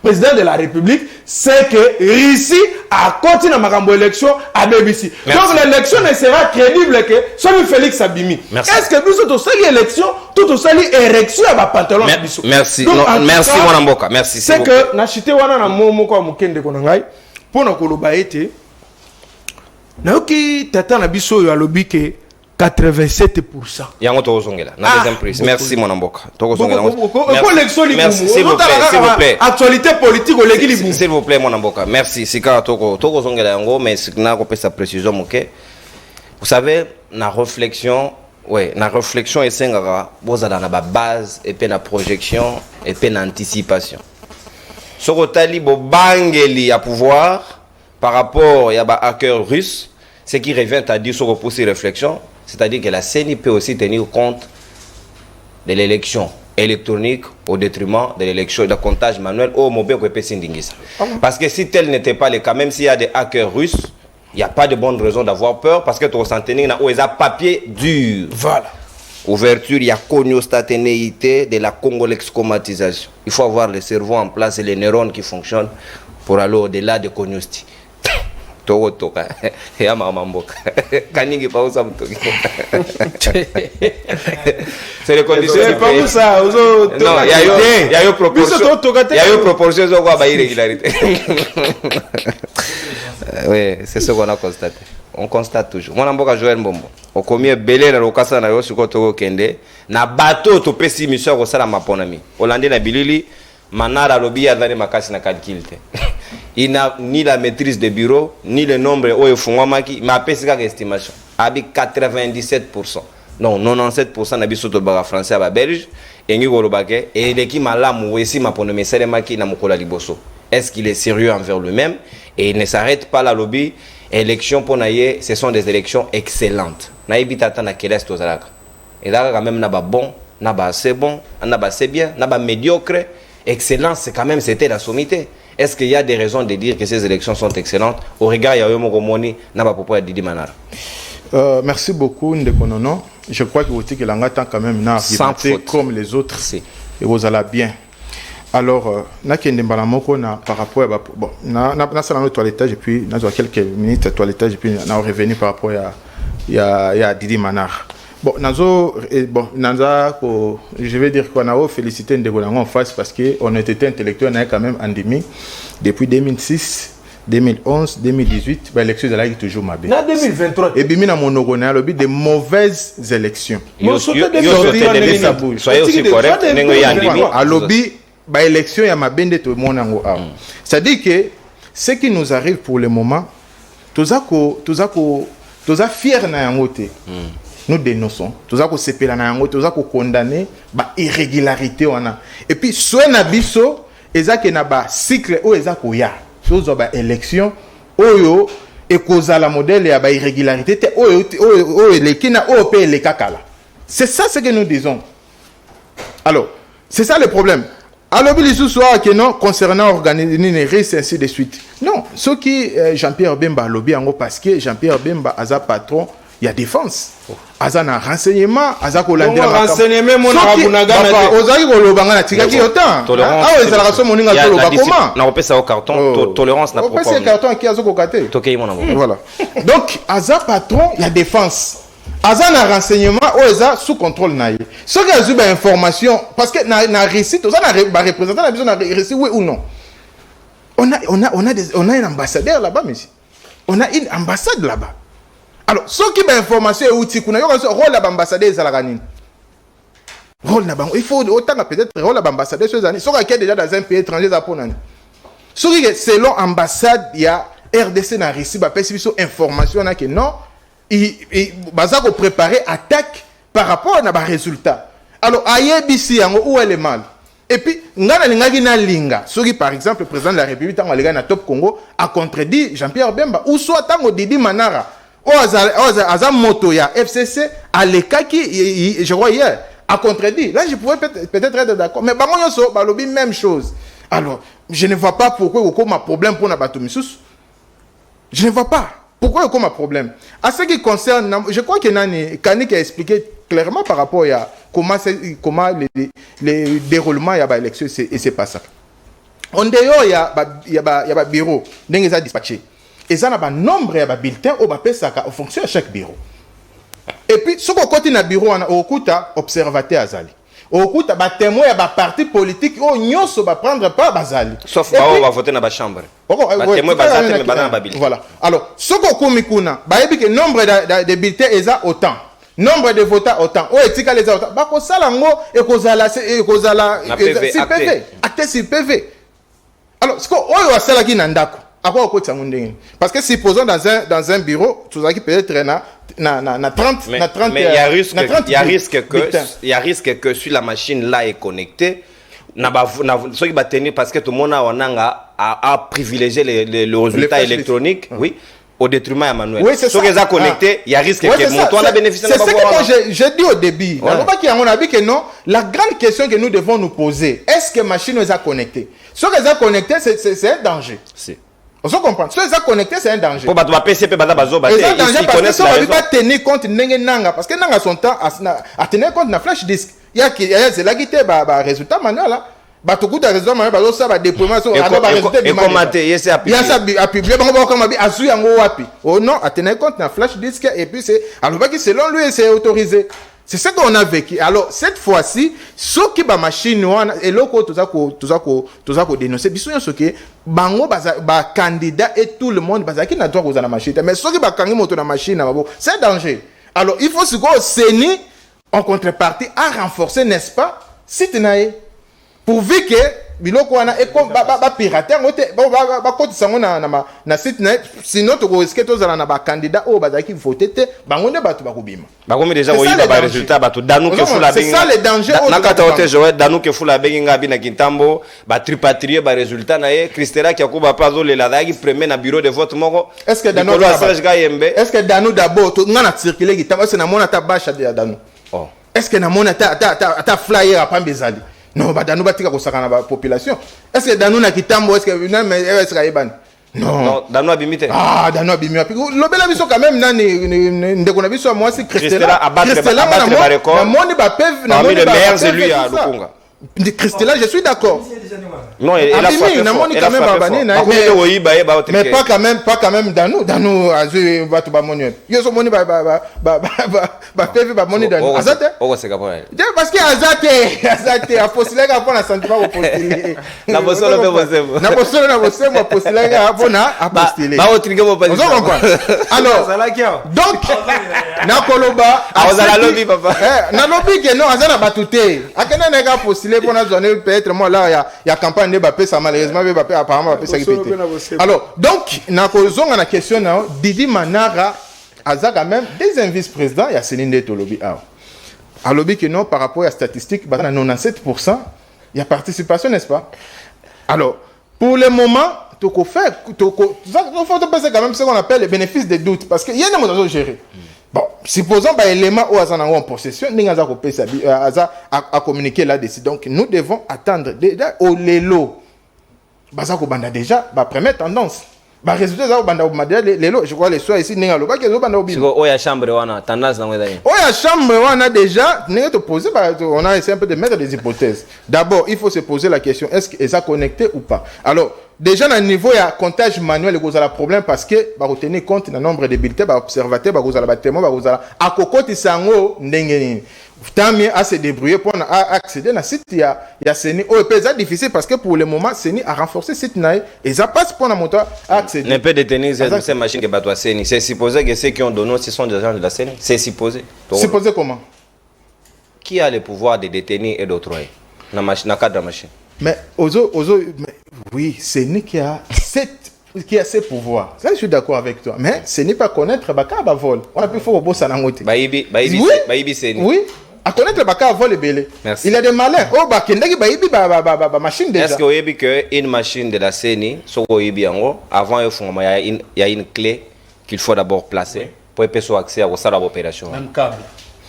président de la République c'est que Russie a continué à makambo élection à BBC. Donc l'élection ne sera crédible que celui Félix Abimi. Est-ce que biso to sali élection tout sali érection à ba pantalon biso. Merci. Donc, merci mon amboka. Merci. C'est que na chité wana na momo ko mukende ko ngai pona ko loba ete na oki tata na biso yo alobi ke 87%. Yango tozongela na deuxième prise. Merci mon amboka. Tozongela. Merci s'il vous plaît. Actualité politique au l'équilibre. S'il vous plaît mon amboka. Merci. Sika tozongela yango mais sikna ko pesa précision moke. Vous savez na réflexion et sengara bozala na ba base et puis na projection et puis na anticipation. Sokotali bo bangeli à pouvoir par rapport ya ba hacker russe, ce qui revient à dire sur repousser réflexion. C'est-à-dire que la CENI peut aussi tenir compte de l'élection électronique au détriment de l'élection de comptage manuel au mobile. Parce que si tel n'était pas le cas, même s'il y a des hackers russes, il n'y a pas de bonne raison d'avoir peur parce que tu ressens un papier dur. Voilà. Ouverture, il y a cognostaténéité de la congolexcomatisation. Il faut avoir le cerveau en place et les neurones qui fonctionnent pour aller au-delà de cognosti. C'est les conditions. Pas ça. Non, il y a eu proportion de irrégularité. Oui, c'est ce qu'on a constaté. On constate toujours. Mon amboka Joël Mbombo. Au combien belé na lokasa na yo siko toko kende na bateau to pesi mission ko sala maponami. Holandais na bilili Manara lobby a donné ma casse na calcul. Il n'a ni la maîtrise de bureau, ni le nombre où il faut mais à PSK estimation. Avec 97%. Non, 97% n'a biso to baga français à belge et ngi golobake et l'équipe malamu wesi ma pono mesere maki na mukola liboso. Est-ce qu'il est sérieux envers lui-même et il ne s'arrête pas la lobby élections pour naie, ce sont des élections excellentes. Naïbi tata na keles to zalaka. Et là quand même na ba bon, na ba assez bon, na ba assez bien, na ba médiocre. Excellence, c'est quand même c'était la sommité. Est-ce qu'il y a des raisons de dire que ces élections sont excellentes au regard de Yayo Mogomoni na ba popo Didi Manara? Merci beaucoup Ndekonono. Je crois que vous dites que l'angata quand même n'a argumenté comme les autres. Et vous allez bien. Alors, na kende mbalamoko na par rapport à bon na ça dans toilettage et puis na quelques minutes toilettage et puis na revenu par rapport à Didi Manara. Bon je vais dire qu'on a félicité Ndekonono en face parce que on était intellectuel on a quand même endémie depuis 2006. 2011, 2018, l'élection de la Ligue toujours ma bien. En 2023. Et bien, mon a le but de mauvaises élections. Soyez aussi correct. À lobby, l'élection, il y a ma bien de tout le monde. C'est-à-dire que ce qui nous arrive pour le moment, tous à fier na yangote. Nous dénonçons. Tous à séparer na yangote, tous à condamner irrégularité on a. Et puis soit na biso, eza ke na ba cycle ou eza ko ya. Chose ba élection oyo et cause la modèle ya ba irrégularité oyo lekina OP le kakala. C'est ça ce que nous disons. Alors, c'est ça le problème. Alors il soit que non concernant organiser risques ainsi de suite. Non, ce qui Jean-Pierre Bemba lobby en parce que Jean-Pierre Bemba a patron il y a défense. Azana renseignement, azako landera. Renseignement mon arabunaga. Ozali kolobanga na tikaki autant. Ah ouais, ça la raison moninga toloba comment? Na opesa au carton, tolérance na propre. Opesa carton qui azoko kate. Tokei mon amour. Voilà. Donc aza patron, il y a défense. Azana renseignement oza sous contrôle naïe. Ce qui a eu information parce que na récit, ozana ba représentant la besoin na récit oui ou non. On a un ambassadeur là-bas monsieur. On a une ambassade là-bas. Alors, ce qui est information est outil, qu'on a eu un rôle d'ambassadeur des Alaganines. Il faut autant peut-être rôle d'ambassadeur ces années. Ce qui est déjà dans un pays étranger, ce qui est selon l'ambassade, il y a RDC dans Russie, il y a information que non, il va préparer attaque par rapport à nos résultats. Alors, IBC, où est le mal? Et puis, ce qui par exemple, le président de la République, dans Top Congo, a contredit Jean-Pierre Bemba, ou soit Tango Didi Manara. Aza moto ya FCC à l'écaki je crois hier a contredit. Là je pouvais peut-être être d'accord mais bango nyonso ba lobby même chose. Alors je ne vois pas pourquoi il y a un problème pour na bato misusu. Je ne vois pas pourquoi il y a un problème. À ce qui concerne je crois que Nani Kanik a expliqué clairement par rapport à comment le déroulement ya ba élection et c'est pas ça. On dehors il y a bureau ndenge ça dispatché. Et ça n'a pas nombre de bulletins au en fonction de chaque bureau. Et puis, ce qu'on continue dans le bureau, on a observateur Azali. On a témoin de parti politique, on va prendre pas Bazali. Sauf que on va voter dans la chambre. Témoin Bazali, mais pas dans la bulletin. Voilà. Alors, ce qu'on a dit, le nombre de bulletins est autant. Nombre de votants autant. Oh, etika les autant. Bah, ko salango et ko zala PV. Acte sur PV. Alors, ce qu'on a dit, c'est que parce que supposons dans un bureau, tu as peut-être na 30 mais il y a risque que si la machine là est connectée ce qui va tenir parce que tout le monde a privilégié le résultat électronique oui au détriment Emmanuel. Oui, c'est ça. Si ils connecté, il y a risque que mon toit a bénéficié de c'est ce que j'ai dit au début. On a dit que non, la grande question que nous devons nous poser, est-ce que la machine est connectée? Si elle est connectée, c'est un danger. On se comprend. Si ils sont connectés, c'est un danger. Pour battre PCP, battre Bazo, battre. C'est un danger parce que si on ne peut pas tenir compte de Nanga, parce que Nanga son temps à tenir compte de la flash disk. Il y a c'est là qui était résultat manuel là. Bah tout coup de résultat manuel, bah ça va déploiement sur résultat. Et commenter, il y a ça. Il y a ça à publier. Bah comme à Azu yango wapi. Oh non, à tenir compte de la flash disk et puis c'est alors bah qui selon lui c'est autorisé. C'est ce qu'on a vécu. Alors cette fois-ci, ce qui ba machine et loko tout ça dénoncer biso ce qui bango ba candidat et tout le monde parce qu'il n'a droit aux la machine mais ce qui ba kangi moto na machine c'est un danger. Alors il faut se go en contrepartie à renforcer n'est-ce pas si tenaye pourvu que biloko wana eko ba pirater yango te ba kotisa ngo na site na sinon to risque tozala na ba candidat o bazaki voter te bango nde bato bakobima bakomi déjà oyiba ba résultat bato danu ke fula c'est ça le danger na kata hote Joël danu ke fula bengi ngabi na Kintambo ba tripatrier ba résultat na ye Christela ki akuba pazo le la dagi premier na bureau de vote moko est-ce que danu est-ce que danu d'abord to ngana circuler Kintambo est-ce na mona ta bâche de danu oh est-ce que na mona ta flyer a pambezali non ba danu batika ko sakana ba population est-ce que danu na Kintambo est-ce que na mais est-ce que yebani non danu abimite danu abimi api lobela biso quand même nani ndeko na biso moi c'est Christela na moni ba pev na moni les meilleurs élus à Lukunga Christela je suis d'accord non elle a fait na moni quand même babani na mais pas quand même danu azu batu ba moni yo so moni ba pev ba moni danu azate seka pour elle parce que azate a postulé ka pona sentiment ko postuler na bosolo na bosemo postulé ka pona a postuler ba otrige bo pas alors donc na koloba azala lobby papa na lobby que non azana batute akena na ka postuler pona zone peut-être moi là il y a campagne de Mbappé ça malheureusement Mbappé apparemment Mbappé ça répété alors donc na kozonga na question na Didi Manara aza quand même deuxième vice-président ya Seninde Tolobi a lobby que non par rapport à statistique bah 97% il y a participation n'est-ce pas alors pour le moment toko faire toko faut penser quand même ce qu'on appelle le bénéfice des doutes parce que il y a des modes à gérer. Bon, supposons bah élément ou en possession, nous à communiquer là-dessus. Donc nous devons attendre déjà au lelo. Baza ko banda déjà ba première tendance. Ba résultat za banda au lelo, je crois les soirs ici ninga lo ba ke zo banda obi. Siko oya chambre wana tendance na ngeda. Oya chambre wana déjà ninga te poser on a essayé un peu de mettre des hypothèses. D'abord, il faut se poser la question est-ce que ça connecté ou pas. Alors déjà, à niveau il y a comptage manuel, il y a problème parce que va retenir compte du nombre de bulletins, observateur, témoin, à cocotte sango ndengeni. Tant mieux à se débrouiller pour accéder à site il y a Seni. Oh, c'est difficile parce que pour le moment Seni a renforcé site naï et ça passe pour la moto à accéder. Ne peut détenir ces machines que battu Seni. C'est supposé que ceux qui ont donné ce sont des gens de la Seni. C'est supposé. Supposé comment? Qui a le pouvoir de détenir et d'octroyer la machine, la cadre de la machine? Mais oui, c'est nous qui a ces pouvoirs. Ça, je suis d'accord avec toi. Mais ce n'est pas connaître le vol. On a pu faire au boss à l'angote. Oui. À connaître le vol est belé. Il y a des malins. Oh, bah, machine déjà. Est-ce que vous savez qu'une machine de la CENI, avant, il y a une clé qu'il faut d'abord placer pour avoir accès à votre opération. Même câble.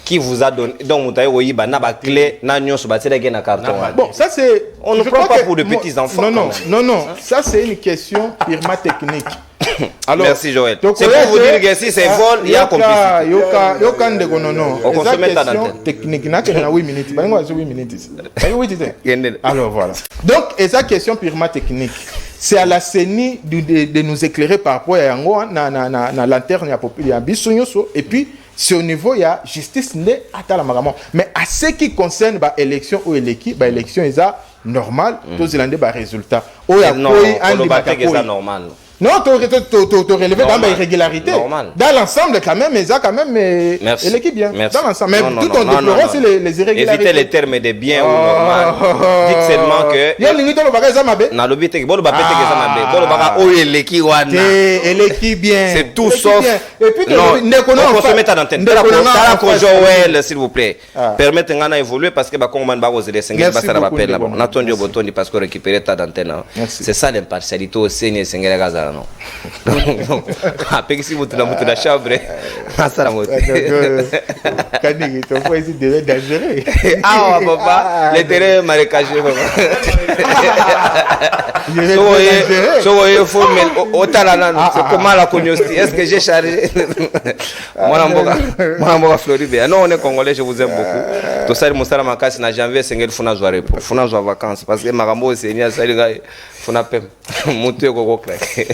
Qui vous a donné donc vous avez na clé na nyonso batela na carton. Bon, ça c'est on ne prend pas pour de petits enfants. Non, ça c'est une question purement technique. Alors, merci Joël. C'est pour vous dire que si c'est vol, il y a complicité. Yoka ndeko non. On consomme ta dentelle. Technique na que na 8 minutes. Ba ngo 8 minutes. Alors voilà. Donc, et ça question purement technique. C'est à la CENI de nous éclairer par rapport à yango na lanterne ya biso nyonso et puis c'est au niveau il y a justice né à la maman mais à ce qui concerne ba élection ou élection ba élection est normal tous les ba résultat ou ya quoi normal. Non, tu relevé dans la irrégularité. Dans l'ensemble, quand même, l'équipe bien. Dans l'ensemble. Mais tout en déplorant, c'est les irrégularités. Évitez les termes de bien ou normal. Dites seulement que. Il y a une limite au bagage Zamabe. Dans le but, il y a un bagage c'est tout sauf. Et puis, on se met à l'antenne. Joël, s'il vous plaît. Permettez-nous d'évoluer parce que on va vous aider. On attend du bouton parce qu'on récupère ta d'antenne. C'est ça l'impartialité au Seigneur Seigneur Gaza. Non. Après si vous êtes la chambre, ça la moto. Kani, tu faut essayer de dangereux. Ah papa, les terrains marécageux papa. Il faut mais au talana, c'est comment la cognosti. Est-ce que j'ai chargé? Moi on Floride. Non, on est congolais, je vous aime beaucoup. Tout ça mon sala makasi na janvier sengel funa joie repos. Funa joie vacances parce que marambo seigneur ça les funa pem. Monter ko claque.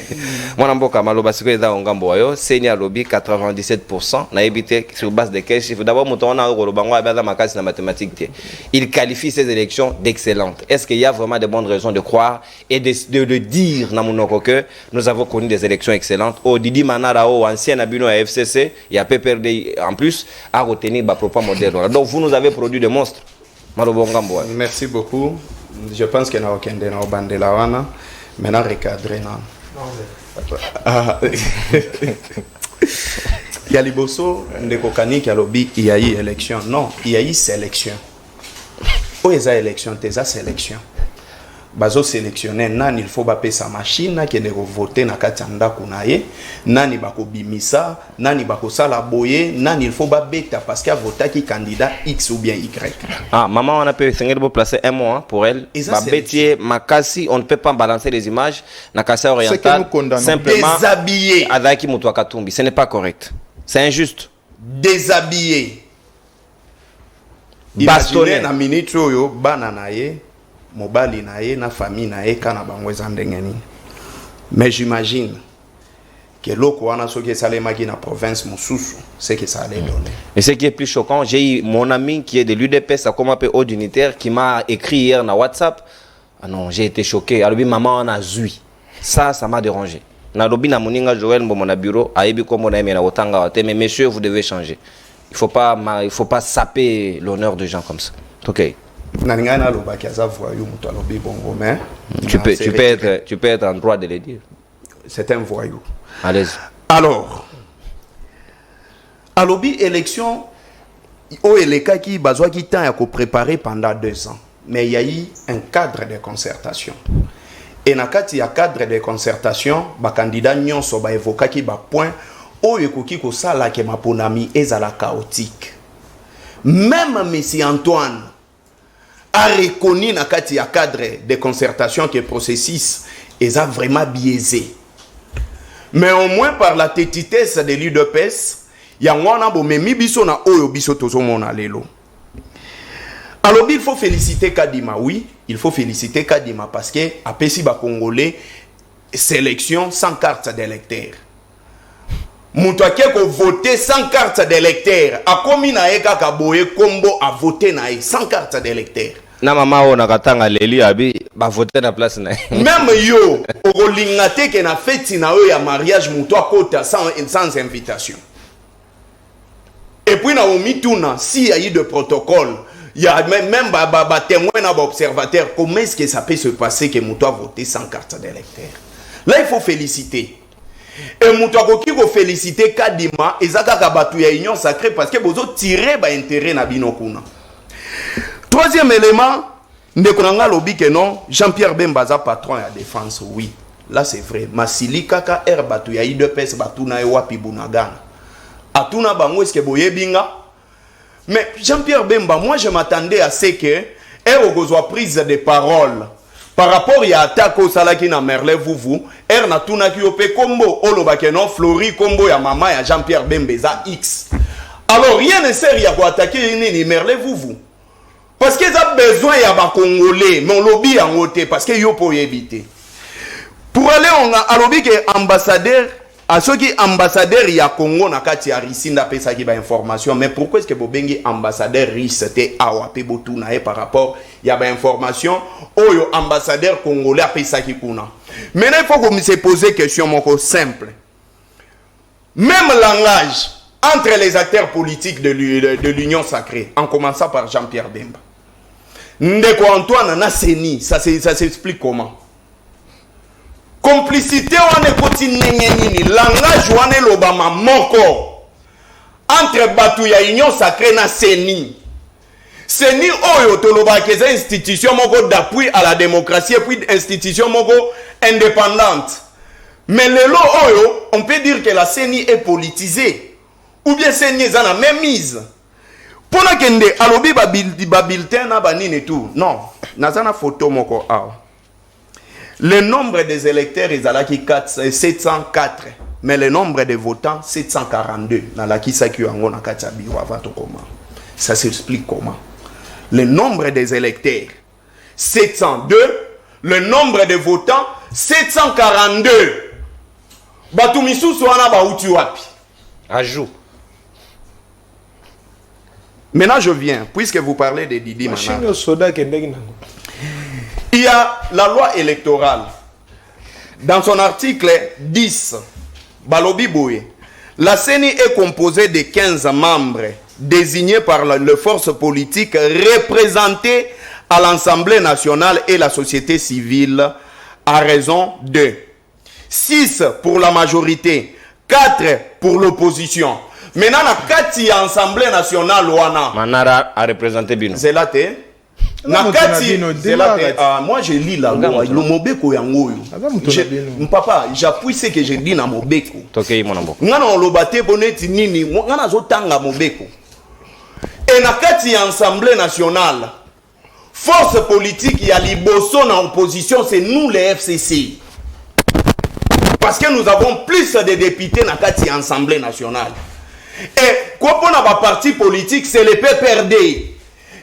Mon mboka maloba siko eza ngambo wayo seigneur lobby 97% na évité sur base de quel chiffre d'abord monton na ko lobango abaza makasi na mathématiques. Il qualifie ces élections d'excellentes. Est-ce qu'il y a vraiment de bonnes raisons de croire et de le dire na monoko que nous avons connu des élections excellentes au Didi Manara au ancien abino à FCC il y a PPRD en plus à retenir ba propre modèle. Donc vous nous avez produit des monstres. Merci beaucoup. Je pense que na okende na obandela wana maintenant recadrer na. Il y a liboso ndeko kaniki alobi il y a eu élection. Non, il y a eu sélection. O eza élection, teza sélection. Bazo sélectionner nani il faut bape sa machine qui ne voter na kati ndako na ye, nani bako bimisa, nani bako sala boye, nani il faut ba beta parce qu'il a voté qui candidat X ou bien Y. Ah, maman, on a pu placer un mois pour elle. Bétier, Makasi, on ne peut pas balancer les images. Nakasa oriental, simplement déshabillé. Adaki Mutuakatumbi, ce n'est pas correct. C'est injuste. Déshabillé. Imaginez na minute oyo bana na ye, mobali na ye, na famille na ye kana bango eza ndenge nini. Mais j'imagine que loko wana soki salemaki na province mususu, c'est que ça allait donner. Et ce qui est plus choquant, j'ai eu mon ami qui est de l'UDPS, comme un peu haut dignitaire, qui m'a écrit hier dans WhatsApp. Ah non, j'ai été choqué. Alors, maman, on a zui. Ça m'a dérangé. Na lobi na moninga Joël mon bureau, aibi comme on a aimé na otanga, mais messieurs, vous devez changer. Il faut pas saper l'honneur de gens comme ça. Ok. Tu peux être en droit de le dire. C'est un voyou. Allez-y. Alors, à l'objet élection, au éleka qui besoin qui t'a préparé pendant 2 ans, mais il y a eu un cadre de concertation. Et dans il y a cadre de concertation, les candidats ont évoqué qui ba point au ekoki ko sala ke maponami ezala chaotique. Même M. Antoine a reconnu dans le cadre de concertation que le processus est vraiment biaisé. Mais au moins par la tétitesse de l'UDPS, il y a un peu de biso na oyo biso tozo mona lelo. Alors il faut féliciter Kadima, oui, il faut féliciter Kadima parce que à Pessi ba Congolais sélection sans carte d'électeur. Moutou qui a voté sans carte d'électeur, a commis na eka kaboye combo a voté na sans carte d'électeur. Na mama on a katanga leli abi ba voter na place na. Même yo o lingate que na fête na yo ya mariage moutou a kota sans invitation. Et puis na omituna si y a eu de protocole, il y a même témoin na observateur, comment est-ce que ça peut se passer que moutou a voté sans carte d'électeur. Là il faut féliciter. Et Moutouakoki ko féliciter Kadima et Zakaka Batu ya Union Sacrée parce que bozo tirer ba intérêt na bino kuna. Troisième élément, ndekonanga lobi que non, Jean-Pierre Bemba za patron ya défense, oui. Là c'est vrai. Masili kaka er batu ya IDPS batu na wapi bunagana. Atuna bango est-ce que boye binga? Mais Jean-Pierre Bemba, moi je m'attendais à ce que er okozwa prise de parole. Par rapport à l'attaque au salaki na Merle Vuvu, er na tuna ki ope combo olobake non Flori combo ya mama ya Jean-Pierre Bembeza X. Alors rien ne sert ya ko attaquer ni Merle Vuvu. Parce qu'ils ont besoin ya ba Congolais, mais on lobby en côté parce que yo pour éviter. Pour aller on a lobby que ambassadeur à ceux qui ambassadeur ya Congo na kati ya Risinda pesa ki ba information, mais pourquoi est-ce que bobengi ambassadeur risete awape botuna par rapport ya ba information oyo ambassadeur congolais pesa ki kuna. Maintenant il faut qu'on se pose question moko simple. Même langage entre les acteurs politiques de l'Union Sacrée, en commençant par Jean-Pierre Bemba. Ndeko Antoine na seni, ça s'explique comment? Complicité wane koti nini, langage wane lobama moko entre batu ya Union Sacrée na seni. Seni oyo toloba keza institution moko d'appui à la démocratie et puis institution moko indépendante. Mais lelo oyo, on peut dire que la CENI est politisée. Ou bien CENI est dans la même mise. Pour la kende, alobi ba bulletin na banine et tout. Non, nazana photo moko awa. Le nombre des électeurs est à la qui 704, mais le nombre de votants 742. Dans la qui s'accueille en gona katia biro avant tout comment. Ça s'explique comment. Le nombre des électeurs 702, le nombre de votants 742. Batumisu soana ba uti wapi. Ajout. Maintenant je viens, puisque vous parlez de Didi Mana. Il y a la loi électorale. Dans son article 10, Balobi Boye, la CENI est composée de 15 membres désignés par les forces politiques représentées à l'Assemblée nationale et la société civile à raison de 6 pour la majorité, 4 pour l'opposition. Maintenant, na kati ya Assemblée nationale wana. Manara a représenté Bino. C'est là te. Na kati moi je lis la loi, le mobeko yango yo. Papa, j'appuie ce que je dis na mobeko. Tokei mon ambo. Ngana olobate boneti nini, ngana zo tanga mobeko. Et na kati ya Assemblée nationale, force politique ya liboso na opposition, c'est nous les FCC. Parce que nous avons plus de députés na kati ya Assemblée nationale. Et quoi pour na parti politique, c'est le PPRD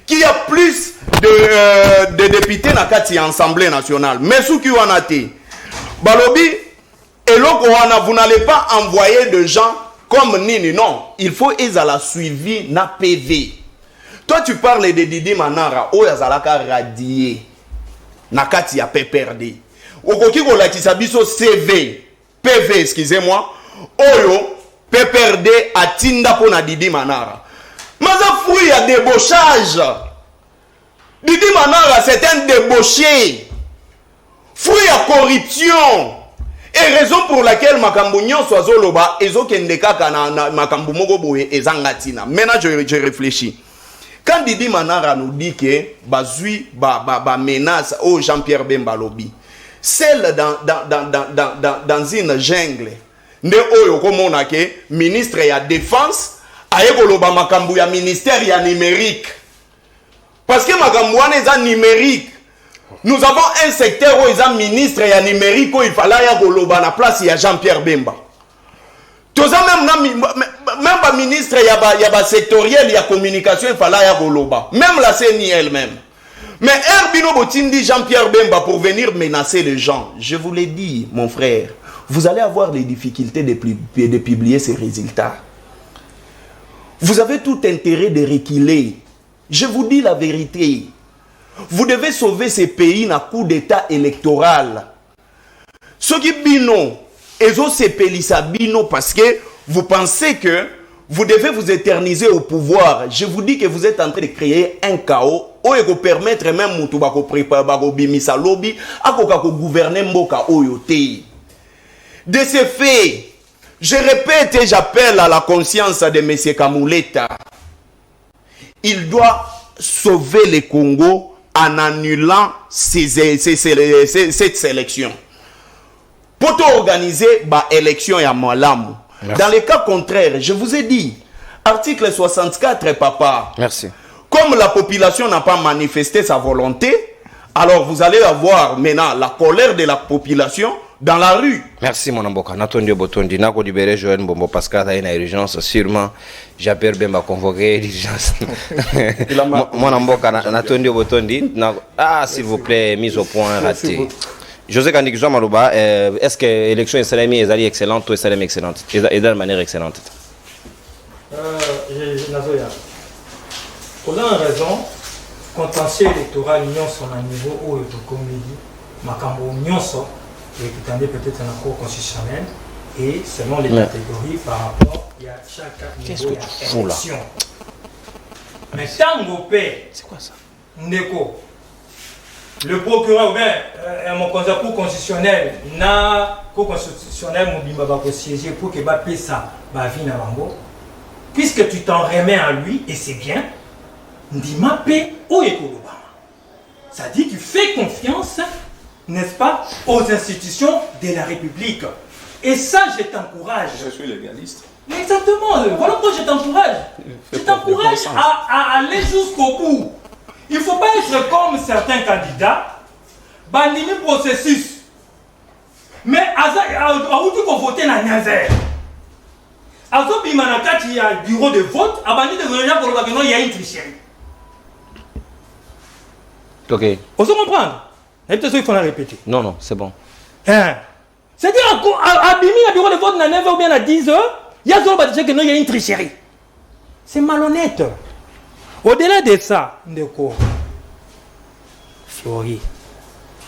qui a plus de députés na kati ya Assemblée nationale. Mais sous qui wana te balobi eloko wana, vous n'allez pas envoyer de gens comme nini, non, il faut ezala suivi na PV. Toi tu parles de Didi Manara oyo azalaka radié na kati ya PPRD. Okoki ko lakisa biso CV PV, excusez-moi, oyo PPRD atinda po na Didi Manara. Mais ça fruit à débauchage. Didi Manara, c'est un débauché. Fruit à corruption. Et raison pour laquelle makambo nyonso azoloba ezokende kaka na makambo moko boye ezangatina. Maintenant je réfléchis. Quand Didi Manara nous dit que bazui ba menace au Jean-Pierre Bemba lobby, celle dans une jungle. Nde oyo komona ke ministre ya défense ayekoloba makambo ya ministère ya numérique. Parce que makambo wana eza numérique. Nous avons un secteur où ils ont ministre et numérique où il fallait y avoir la place, il y a Jean-Pierre Bemba. Tous même pas ministre, il y a sectoriel, il y a communication, il fallait y avoir même la CNI elle-même. Mais Herbino Botindi Jean-Pierre Bemba pour venir menacer les gens, je vous l'ai dit, mon frère, vous allez avoir des difficultés de publier ces résultats. Vous avez tout intérêt de reculer. Je vous dis la vérité. Vous devez sauver ces pays dans coup d'état électoral. Ce qui bino, ezo sepelisa bino parce que vous pensez que vous devez vous éterniser au pouvoir. Je vous dis que vous êtes en train de créer un chaos oyo ko permettre même mutu bako préparer bako bimisa lobby akoka ko gouverner mboka oyo te. De ce fait, je répète et j'appelle à la conscience de M. Kamouleta. Il doit sauver le Congo en annulant cette sélection. Pour organiser l'élection à Malamu. Dans le cas contraire, je vous ai dit, article 64, papa. Merci. Comme la population n'a pas manifesté sa volonté, alors vous allez avoir maintenant la colère de la population dans la rue. Merci mon amboka. Natondi Botondi. Nako libéré Joël Mbombo Pascal a une urgence. Sûrement, Jean-Pierre Bemba convoqué l'urgence. Mon amboka. Natondi Botondi. Ah, s'il vous plaît, mise au point raté. José Kandik Malouba, est-ce que l'élection est excellente ou est excellente? Et de manière excellente. Nazoya. Pour une raison, contentieux électoral, nous sommes à un niveau où il faut comédie, Makambo, nous sommes. Et qui tendait peut-être un cours constitutionnel et selon les catégories par rapport à chaque niveau d'élection. Mais tant que c'est quoi ça? Ndeko, le procureur, mon cours constitutionnel, na cours constitutionnel, mon bimba va siéger pour que va ça va venir à Bango. Puisque tu t'en remets à lui et c'est bien, ndima paix au écoloba. Ça dit tu fais confiance, n'est-ce pas, aux institutions de la République. Et ça, je t'encourage. Je suis légaliste. Exactement. Voilà pourquoi je t'encourage. Je t'encourage à aller jusqu'au bout. Il ne faut pas être comme certains candidats, bandimi processus. Mais où tu peux voter dans la navette. Alors, il y a un bureau de vote, il y a une tricherie. Ok. On se comprendre. Il faut la répéter. Non, c'est bon. Hein? C'est-à-dire, à Bimi, le bureau de vote, à 9h ou bien à 10h, il y a une tricherie. C'est malhonnête. Au-delà de ça, Flori,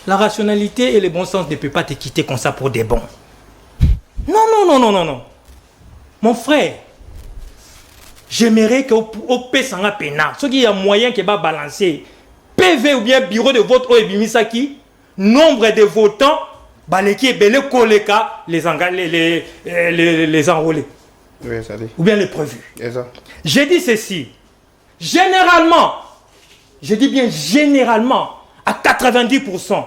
la rationalité et le bon sens ne peuvent pas te quitter comme ça pour des bons. Non. Mon frère, j'aimerais qu'au P s'en a pénal. Ce qui y a moyen qu'il va balancer. P PV ou bien bureau de vote au Ebimisaki, nombre de votants, baleki et belé koleka les enrôlés. Oui, ça dit. Ou bien les prévus. Exact. J'ai dit ceci. Généralement, je dis bien généralement, à 90%,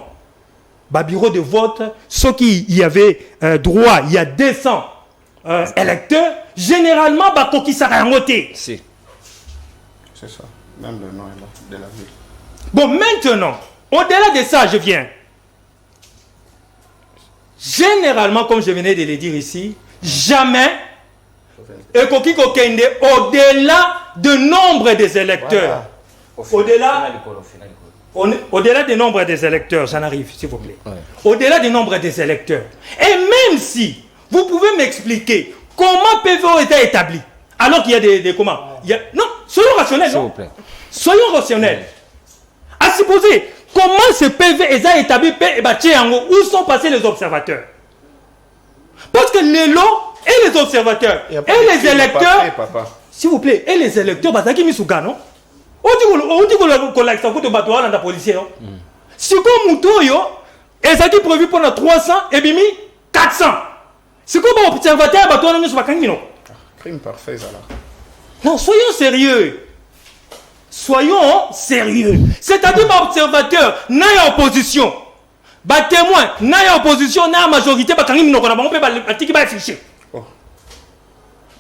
bah, bureau de vote, ceux qui y avaient droit, il y a 200 électeurs, généralement, bah, qui s'arrêtent voter. Si. C'est ça. Même le nom est là, de la ville. Bon, maintenant, au-delà de ça, je viens. Généralement, comme je venais de le dire ici, jamais, et Koki Kokende, au-delà du nombre des électeurs, au-delà du nombre des électeurs, j'en arrive, s'il vous plaît. Ouais. Au-delà du nombre des électeurs. Et même si vous pouvez m'expliquer comment PVO est établi, alors qu'il y a des comment non, soyons rationnels. S'il vous plaît. Soyons rationnels. À supposer, comment ce PV est établi, où sont passés les observateurs? Parce que les lots et les observateurs et les électeurs, s'il vous plaît, et les électeurs, Bazaki Misuga, non? On dit que la policier. Si comme Moutoyo, et ça qui est prévu pendant 300 et bimi 400. C'est comme un observateur, Crime parfait, ça là. Non, soyons sérieux. Soyons sérieux. C'est-à-dire, un observateur, n'a pas opposition. Bah témoin, n'a pas opposition, n'a pas majorité, bah quand il n'y a pas affiché.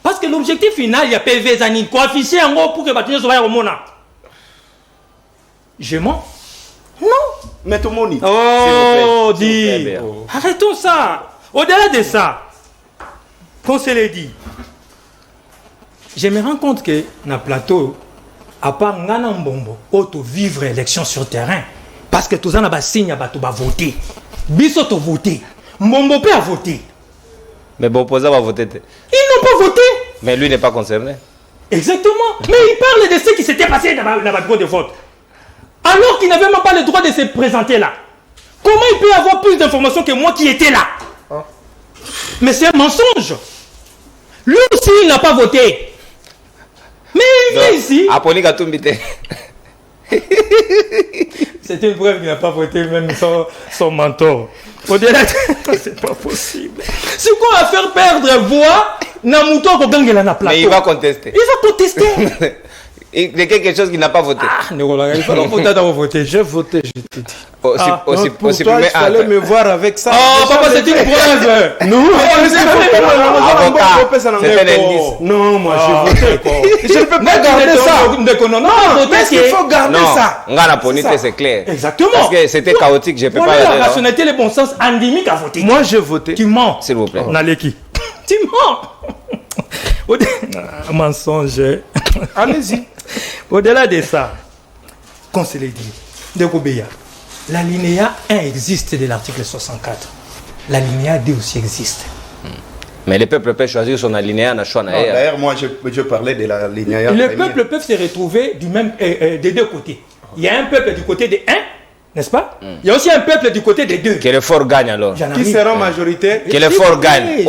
Parce que l'objectif final, il y a PV Zanine, quoi afficher en gros pour que les soit au monde. Je mens? Non. Mais tout le monde. Oh, dit. Arrêtons ça. Au-delà de ça, qu'on se l'ait dit, je me rends compte que dans le plateau, à part Ngana Mbombo, auto vivre élection sur terrain, parce que tout ça n'a pas signé à voter. Biso to voter. Mbombo peut voter. Mais bon, opposant va voter. Ils n'ont pas voté. Mais lui n'est pas concerné. Exactement. Mais il parle de ce qui s'était passé dans la bureau de vote. Alors qu'il n'avait même pas le droit de se présenter là. Comment il peut avoir plus d'informations que moi qui étais là? Mais c'est un mensonge. Lui aussi, il n'a pas voté. Mais il vient ici. C'était une preuve qu'il n'a pas voté, même son mentor. Au-delà de... c'est pas possible. C'est quoi à faire perdre voix Namuto Kogangela na plateau? Mais il va contester. Il va contester. Il y a quelque chose qu'il n'a pas voté. Ah, il faut voter d'avoir voté. J'ai voté, je t'ai dit. Pour toi, il fallait me voir avec ça. Oh, papa, c'est une preuve. Non, c'est un indice. Non, moi, j'ai voté. Je ne peux pas garder ça. Non, mais est-ce qu'il faut garder ça? Ngana Ponité, c'est clair. Exactement. Parce que c'était chaotique, je ne peux pas. La rationalité, le bon sens endémique à voter. Moi, j'ai voté. Tu mens. S'il vous plaît. On a l'équipe. Tu mens. Mensonge. Allez-y. Au-delà de ça, qu'on se l'ait dit, de Goubeya, l'alinéa 1 existe de l'article 64. L'alinéa 2 aussi existe. Mais le peuple peut choisir son alinéa na choix. D'ailleurs, moi, je parlais de l'alinéa. Le peuple peut se retrouver des deux côtés. Il y a un peuple du côté des 1, n'est-ce pas? Il y a aussi un peuple du côté des 2. Que le fort gagne alors. Qui sera majoritaire? Que le fort gagne.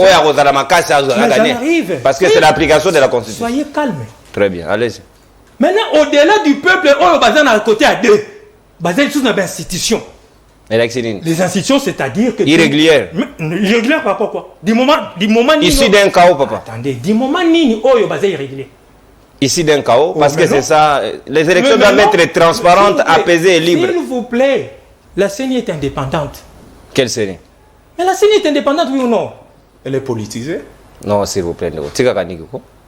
Parce que c'est l'application de la Constitution. Soyez calme. Très bien, allez-y. Maintenant, au-delà du peuple, on est basé à côté à 2. Basé sur une institution. Les institutions, c'est-à-dire que... Irrégulières. Irrégulières par rapport à quoi? Du moment ici d'un chaos, papa. Attendez, du moment nini, oh, est basé irrégulier. Ici d'un chaos, parce que c'est ça. Les élections doivent être transparentes, apaisées et libres. S'il vous plaît, la CENI est indépendante. Quelle CENI? Mais la CENI est indépendante, oui ou non? Elle est politisée? Non, s'il vous plaît.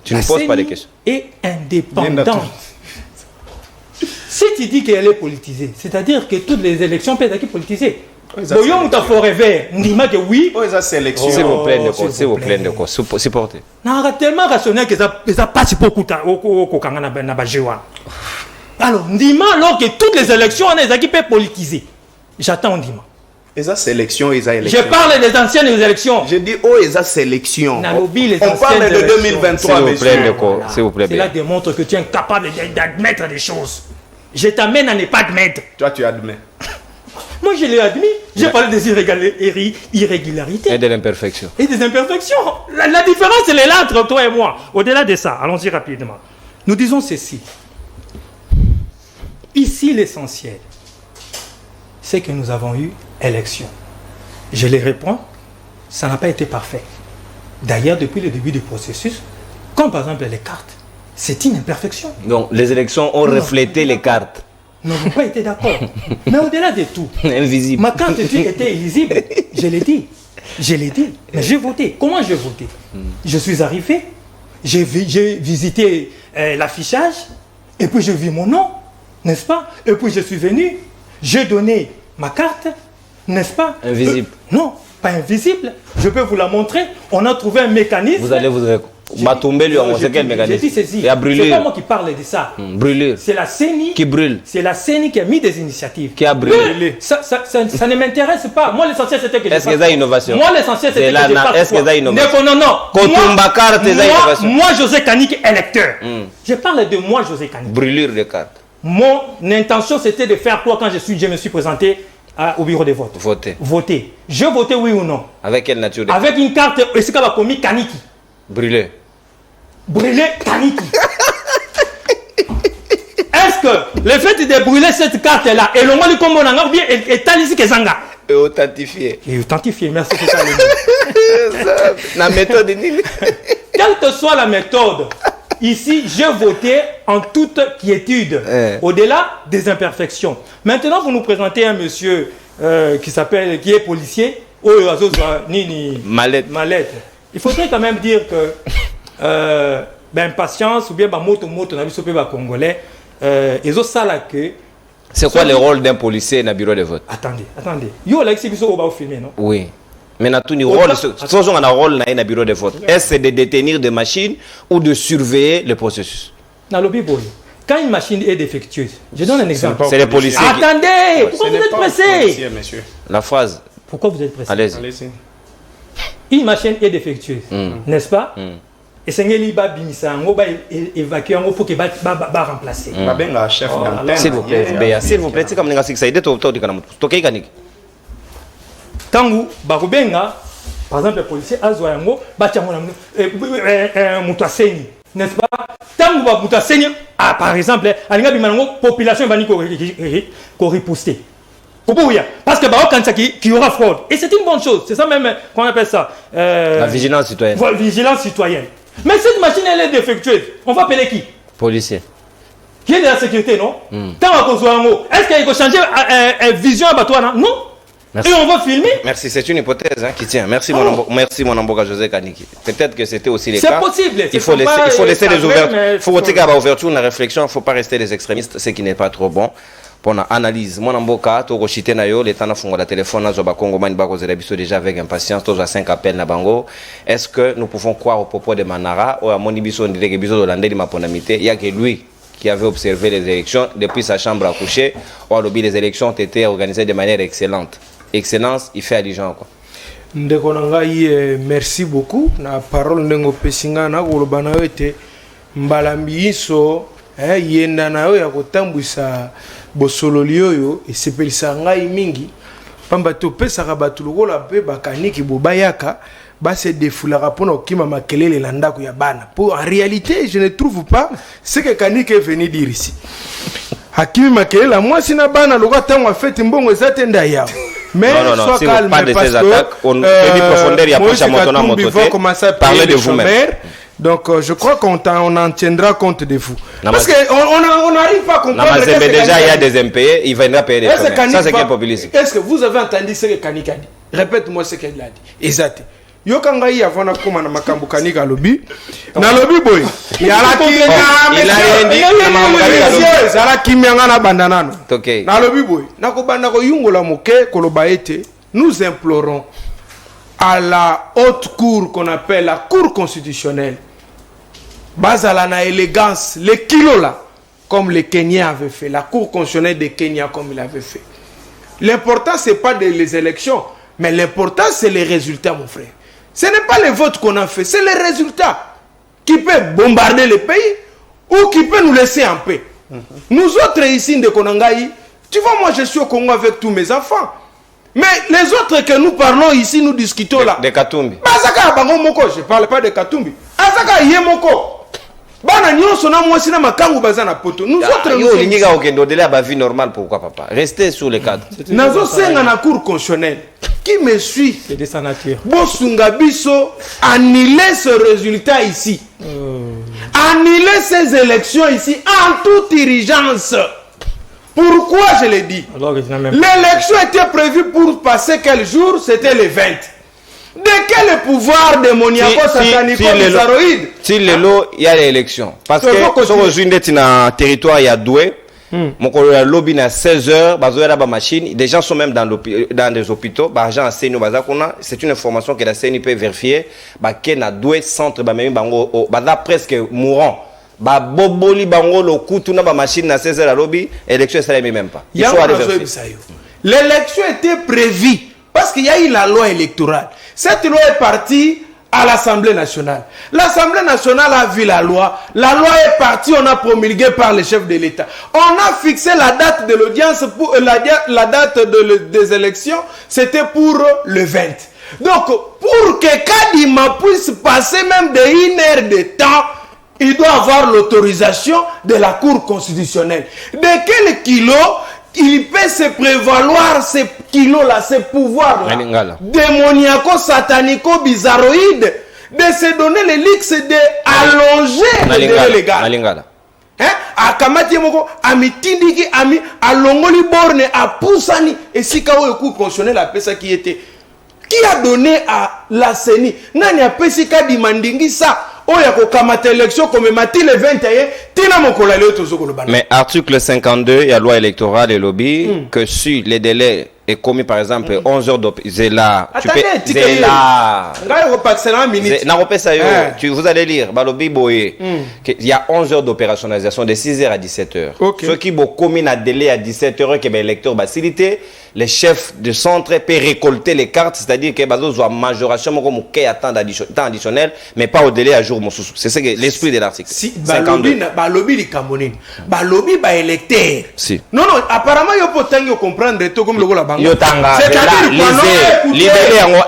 Tu ne poses pas de questions. Est indépendante. Si tu dis qu'elle est politisée, c'est-à-dire que toutes les élections peuvent être politisées. Boyon ou ta forêt vert, on dit que oui. S'il vous plaît, s'il vous plaît, de quoi supporter. Non, tellement rationnel que ça passe beaucoup au Kangana. Alors, Ndima, alors que toutes les élections, on est équipées politisées. J'attends Ndima. Sélection, je parle des anciennes élections. Je dis, oh, sélection. On parle de 2023. S'il vous plaît. Cela démontre que tu es incapable d'admettre des choses. Je t'amène à ne pas admettre. Toi, tu admets. Moi, je l'ai admis. J'ai parlé des irrégularités. Et de l'imperfection. Et des imperfections. La différence, elle est là entre toi et moi. Au-delà de ça, allons-y rapidement. Nous disons ceci. Ici, l'essentiel, c'est que nous avons eu élection. Je les réponds, ça n'a pas été parfait. D'ailleurs, depuis le début du processus, comme par exemple les cartes, c'est une imperfection. Donc les élections ont reflété les cartes. Nous n'avons pas été d'accord. Mais au-delà de tout, invisible. Ma carte était illisible. Je l'ai dit. Je l'ai dit. Mais j'ai voté. Comment j'ai voté? Je suis arrivé, j'ai visité l'affichage, et puis j'ai vu mon nom, n'est-ce pas? Et puis je suis venu, j'ai donné ma carte, n'est-ce pas? Invisible. Non, pas invisible. Je peux vous la montrer. On a trouvé un mécanisme. Vous allez vous... Matombe lui a montré quel mécanisme? J'ai dit ceci. Et à brûler. C'est pas moi qui parle de ça. Brûler. C'est la CENI qui brûle. C'est la CENI qui a mis des initiatives. Qui a brûlé. Ça ne m'intéresse pas. Moi, l'essentiel, c'était que je Est-ce que c'est innovation? Moi, l'essentiel, c'était que je fasse. Est-ce que c'est innovation? Non. Moi, José Kanik, électeur. Je parle de moi, José Kanik. Brûlure de cartes. Mon intention, c'était de faire quoi quand je me suis présenté au bureau de vote? Voter. Je votais oui ou non? Avec quelle nature de... Avec une carte, est-ce qu'elle va commis Kaniki? Brûler. Brûler Kaniki. Est-ce que le fait de brûler cette carte-là, et le mot du combo n'a bien est ici que Zanga? Et authentifié. Et authentifié, merci, c'est ça le mot. La méthode Quelle que soit la méthode, ici, j'ai voté en toute quiétude, au-delà des imperfections. Maintenant, vous nous présentez un monsieur qui est policier, Mallette. Il faudrait quand même dire que patience ou bien moto on a vu ce peuple congolais ils ont ça là que c'est quoi le rôle d'un policier dans le bureau de vote? Attendez yo là c'est biso au filmer non? Oui, mais na tout ni rôle on a un rôle dans le bureau de vote. Est-ce de détenir des machines ou de surveiller le processus? Dans le boy, quand une machine est défectueuse, je donne un exemple. C'est les policiers. Attendez, pourquoi vous êtes pressé? La phrase. Pourquoi vous êtes pressé? Allez-y. Une machine est défectueuse, n'est-ce pas? Et c'est ngeli ba bimisa ngo ba évacuer ngo pour que ba remplacer. Ba benga chef d'antenne. S'il vous plaît, c'est comme ninga siksaide to dikana mutu. To kei kaniki. Tangu ba kubenga par exemple le policier azwa ngo ba tyango na mutu aseni, n'est-ce pas? Tangu ba mutu aseni par exemple alinga bimana ngo population va ni ko riposter. Parce que qu'il y aura fraude. Et c'est une bonne chose. C'est ça même qu'on appelle ça. La vigilance citoyenne. Vigilance citoyenne. Mais cette machine, elle est défectueuse. On va appeler qui? Policier. Qui est de la sécurité, non? Est-ce qu'il faut changer vision à Batouana? Non. Merci. Et on va filmer. Merci, c'est une hypothèse qui tient. Merci mon amboka José Kaniki. Peut-être que c'était aussi les cas. C'est possible. Il faut laisser des ouvertures. Il faut retirer à l'ouverture, la réflexion. Il ne faut pas rester des extrémistes, ce qui n'est pas trop bon. Pour l'analyse, mon amboka, to rochite na yo, le temps na la téléphone na zoba Congo mani bako zelabiso déjà avec impatience, to 5 appels na bango. Est-ce que nous pouvons croire au propos de Manara ou à mon ibiso on dirait que biso d'Hollande ma ponamité, il y a que lui qui avait observé les élections depuis sa chambre à coucher. Or les élections ont été organisées de manière excellente. Excellence, il fait allusion quoi. Ndeko nangai merci beaucoup na parole ndengo pesinga na koloba na yo ete mbalambi iso yenda na yo ya kotambwisa bosololi oyo esepelisa ngai mingi pamba to pesaka bato lokola mpe bakaniki bobayaka base defulaka mpona kokima makelele na ndako ya bana. En réalité je ne trouve pas ce que Kaniki est venu dire ici. Hakimi makelele la mwasi na bana lokola ntango afeti mbongo eza te nda yawo. Mais non, si calme pas de ces attaques, on peut profondeur, il y a pas à monter. Parlez de vous-même. Donc je crois qu'on en tiendra compte de vous. Parce qu'on n'arrive pas à comprendre. Déjà, il y a des impayés, il viendra payer des sommaires. Ça, c'est quel populisme? Est-ce que vous avez entendu ce que Kaniki a dit? Répète-moi ce qu'elle a dit. Exact. Yokanga yi avana koma na makambo Kaniki alobi. Na lobi boy. Il a rien dit. Zala kimyanga na bandanano. Na lobi boy. Na ko banda ko yungola moke koloba ete. Nous implorons à la haute cour qu'on appelle la cour constitutionnelle. Bazala na élégance, les kilos là, comme les Kenyans avaient fait, la cour constitutionnelle des Kenya comme il avait fait. L'important c'est pas les élections, mais l'important c'est les résultats mon frère. Ce n'est pas les votes qu'on a fait, c'est les résultats qui peuvent bombarder le pays ou qui peuvent nous laisser en paix. Nous autres ici de Konangaï, tu vois moi je suis au Congo avec tous mes enfants. Mais les autres que nous parlons ici, nous discutons là. De Katumbi. Je ne parle pas de Katumbi. Azaka Yemoko. bana nyonso na mwasi na makangu baza na poto nous autres yo lingiga okendo de la vie normale pourquoi papa restez sur le cadre nazo senga na cour constitutionnelle qui me suit c'est de sa nature bosunga biso annuler ce résultat ici annuler ces élections ici en toute urgence. Pourquoi je l'ai dit? L'élection était prévue pour passer quel jour? C'était le 20. De quel pouvoir démoniaco satanico bizarroïde? Si le lot, il y a l'élection. Parce que si on est dans un territoire, il y a doué. Mon collègue lobby à 16h, machine. Des gens sont même dans des hôpitaux. C'est une information que la CNI peut vérifier. Il y a doué centre, presque mourant. Boboli bango lo kutu na ba machine na 16h la lobby élection ça même pas. L'élection était prévue parce qu'il y a eu la loi électorale. Cette loi est partie à l'Assemblée nationale. L'Assemblée nationale a vu la loi. La loi est partie, on a promulgué par le chef de l'État. On a fixé la date de l'audience pour la date des élections, c'était pour le 20. Donc pour que Kadima puisse passer même de 1 heure de temps, il doit avoir l'autorisation de la Cour constitutionnelle. De quel kilo il peut se prévaloir ces kilos-là, ces pouvoirs-là, démoniaco, satanico, bizarroïde, de se donner le luxe d'allonger le délai légal. A kamati moko amitindiki ami alongoli borne a poussani et si kawo le Cour constitutionnelle a pesa qui était qui a donné à la CENI nani a pesi ka demandingi ça. Mais article 52, il y a loi électorale et lobby, que si les délais est commis par exemple 11 heures vous allez lire il y a 11 heures d'opérationnalisation de 6h à 17h. Ceux qui ont commis un délai à 17h que l'électeur va faciliter, les chefs de centre peuvent récolter les cartes, c'est-à-dire que y a majoration temps additionnel mais pas au délai à jour. C'est l'esprit de l'article. Si lobby électeur. Si. Non, apparemment il faut comprendre tout comme le banque. C'est-à-dire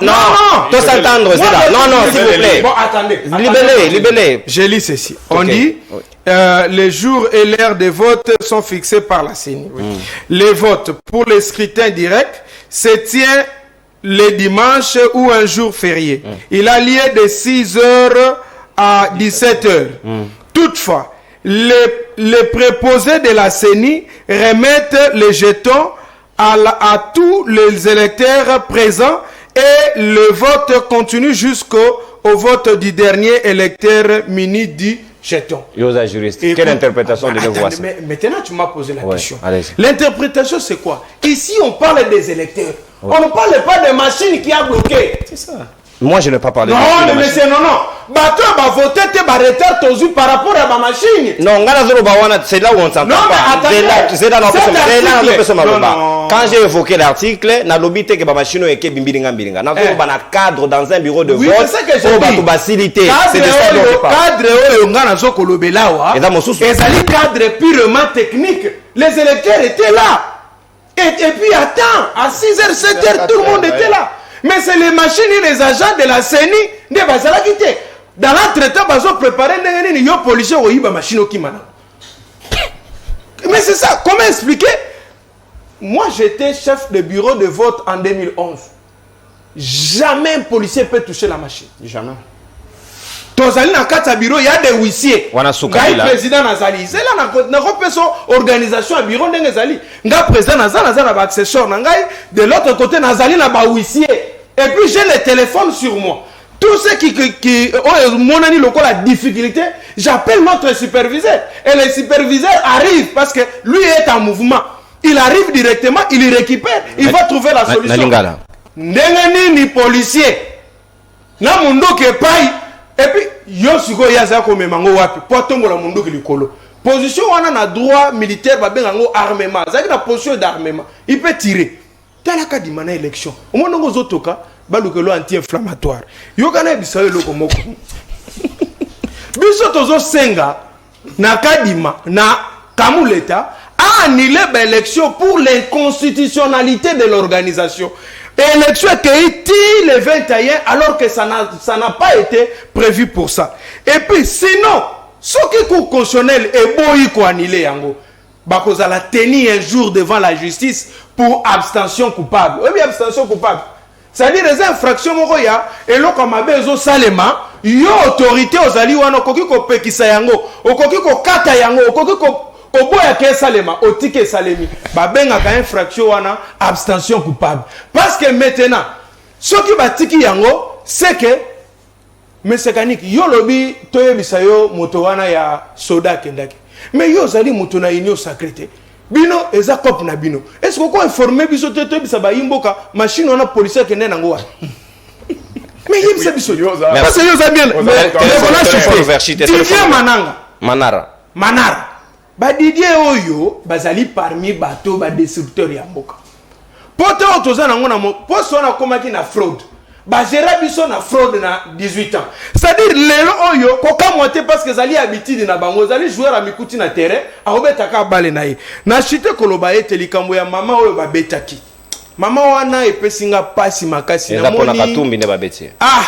non, tout s'entendre, non, s'il vous plaît. Bon, attendez. Libellé. Je lis ceci. On dit les jours et l'heure des votes sont fixés par la CENI. Les votes pour les scrutins directs se tient le dimanche ou un jour férié. Il a lieu de 6h à 17h. Toutefois, les préposés de la CENI remettent les jetons à tous les électeurs présents et le vote continue jusqu'au vote du dernier électeur muni du jeton. Juriste. Quelle interprétation de voir ça? Maintenant, tu m'as posé la question. L'interprétation, c'est quoi? Ici, on parle des électeurs. On ne parle pas des machines qui a bloqué. C'est ça. Moi, je n'ai pas parlé de machine. Non. Bateau va voter par rapport à ma machine. Non, c'est là où on s'entend pas. C'est là quand j'ai évoqué l'article, na lobby que ma machine est bimbiringa biringa. Na cadre dans un bureau de vote. Oui, c'est ce que je dis. Facilité. C'est de ça dont je parle. Cadre purement technique. Les électeurs étaient là. Et puis attends, à 6h, 7h, tout le monde était là. Mais c'est les machines et les agents de la CENI de Bazala qui étaient. Dans l'entretien, ils ont préparé des policiers qui ont machine au Kimana. Mais c'est ça, comment expliquer? Moi, j'étais chef de bureau de vote en 2011. Jamais un policier peut toucher la machine. Jamais. Tozali na kata bureau, il y a des huissiers. Ngai président Nazali. C'est là na organisation à bureau ndengezali. Nga président Nazali na ba accessoire na ngai de l'autre côté Nazali na ba huissier. Et puis j'ai le téléphone sur moi. Tous ceux qui ont mon ami local la difficulté, j'appelle notre superviseur et le superviseur arrive parce que lui est en mouvement. Il arrive directement, il récupère, il va trouver la solution. Ndengeni ni policier. Na mundo ke pai. Et puis, Yosugo Yazako Memango Wapi, Potombo la Mundo Kilikolo. Position on a droit militaire, Babengo armement. C'est la position d'armement. Il peut tirer. Dans la cas d'une élection, au moins nous autres balukelo anti-inflammatoire. Yogana bisayo loko moko. Biso tozo senga na kadima na kamuleta a annulé l'élection pour l'inconstitutionnalité de l'organisation. Élection qui a été le 21 alors que ça n'a pas été prévu pour ça. Et puis sinon, Ce qui est constitutionnel est beau, il faut annuler yango. Bakoza la tenir un jour devant la justice pour abstention coupable. Oui, bien abstention coupable. C'est-à-dire les infractions moroya et là comme abezo salema, yo autorité aux alliés wana okoki ko pekisa yango, okoki ko kata yango, okoki ko boya ke salema, otike salemi. Ba benga ka infraction wana abstention coupable. Parce que maintenant, ce qui va tiki yango, c'est que Monsieur Kanik, yo lobi toye bisayo moto wana ya soda kendaki. Mais yo zali moto na union sacrée. Bino eza cop na bino. Est-ce que ko informer biso te bisa ba yimboka machine wana policier kende nango wa. Mais yimse biso yo za. Parce que yo za bien. Didier Manara. Ba Didier oyo bazali parmi bato ba destructeur ya mboka. Poto otoza nango na mo poso na komaki na fraude. Bah gérer biso na fraude na 18 ans. C'est-à-dire lelo oyo koka monter parce que zali habitude na bango zali jouer à mikuti na terrain a obetaka bale na ye. Na chite koloba ete likambo ya mama oyo ba betaki. Mama wana epesinga pasi makasi na moni. Eza pona katumbi ne ba beti. Ah.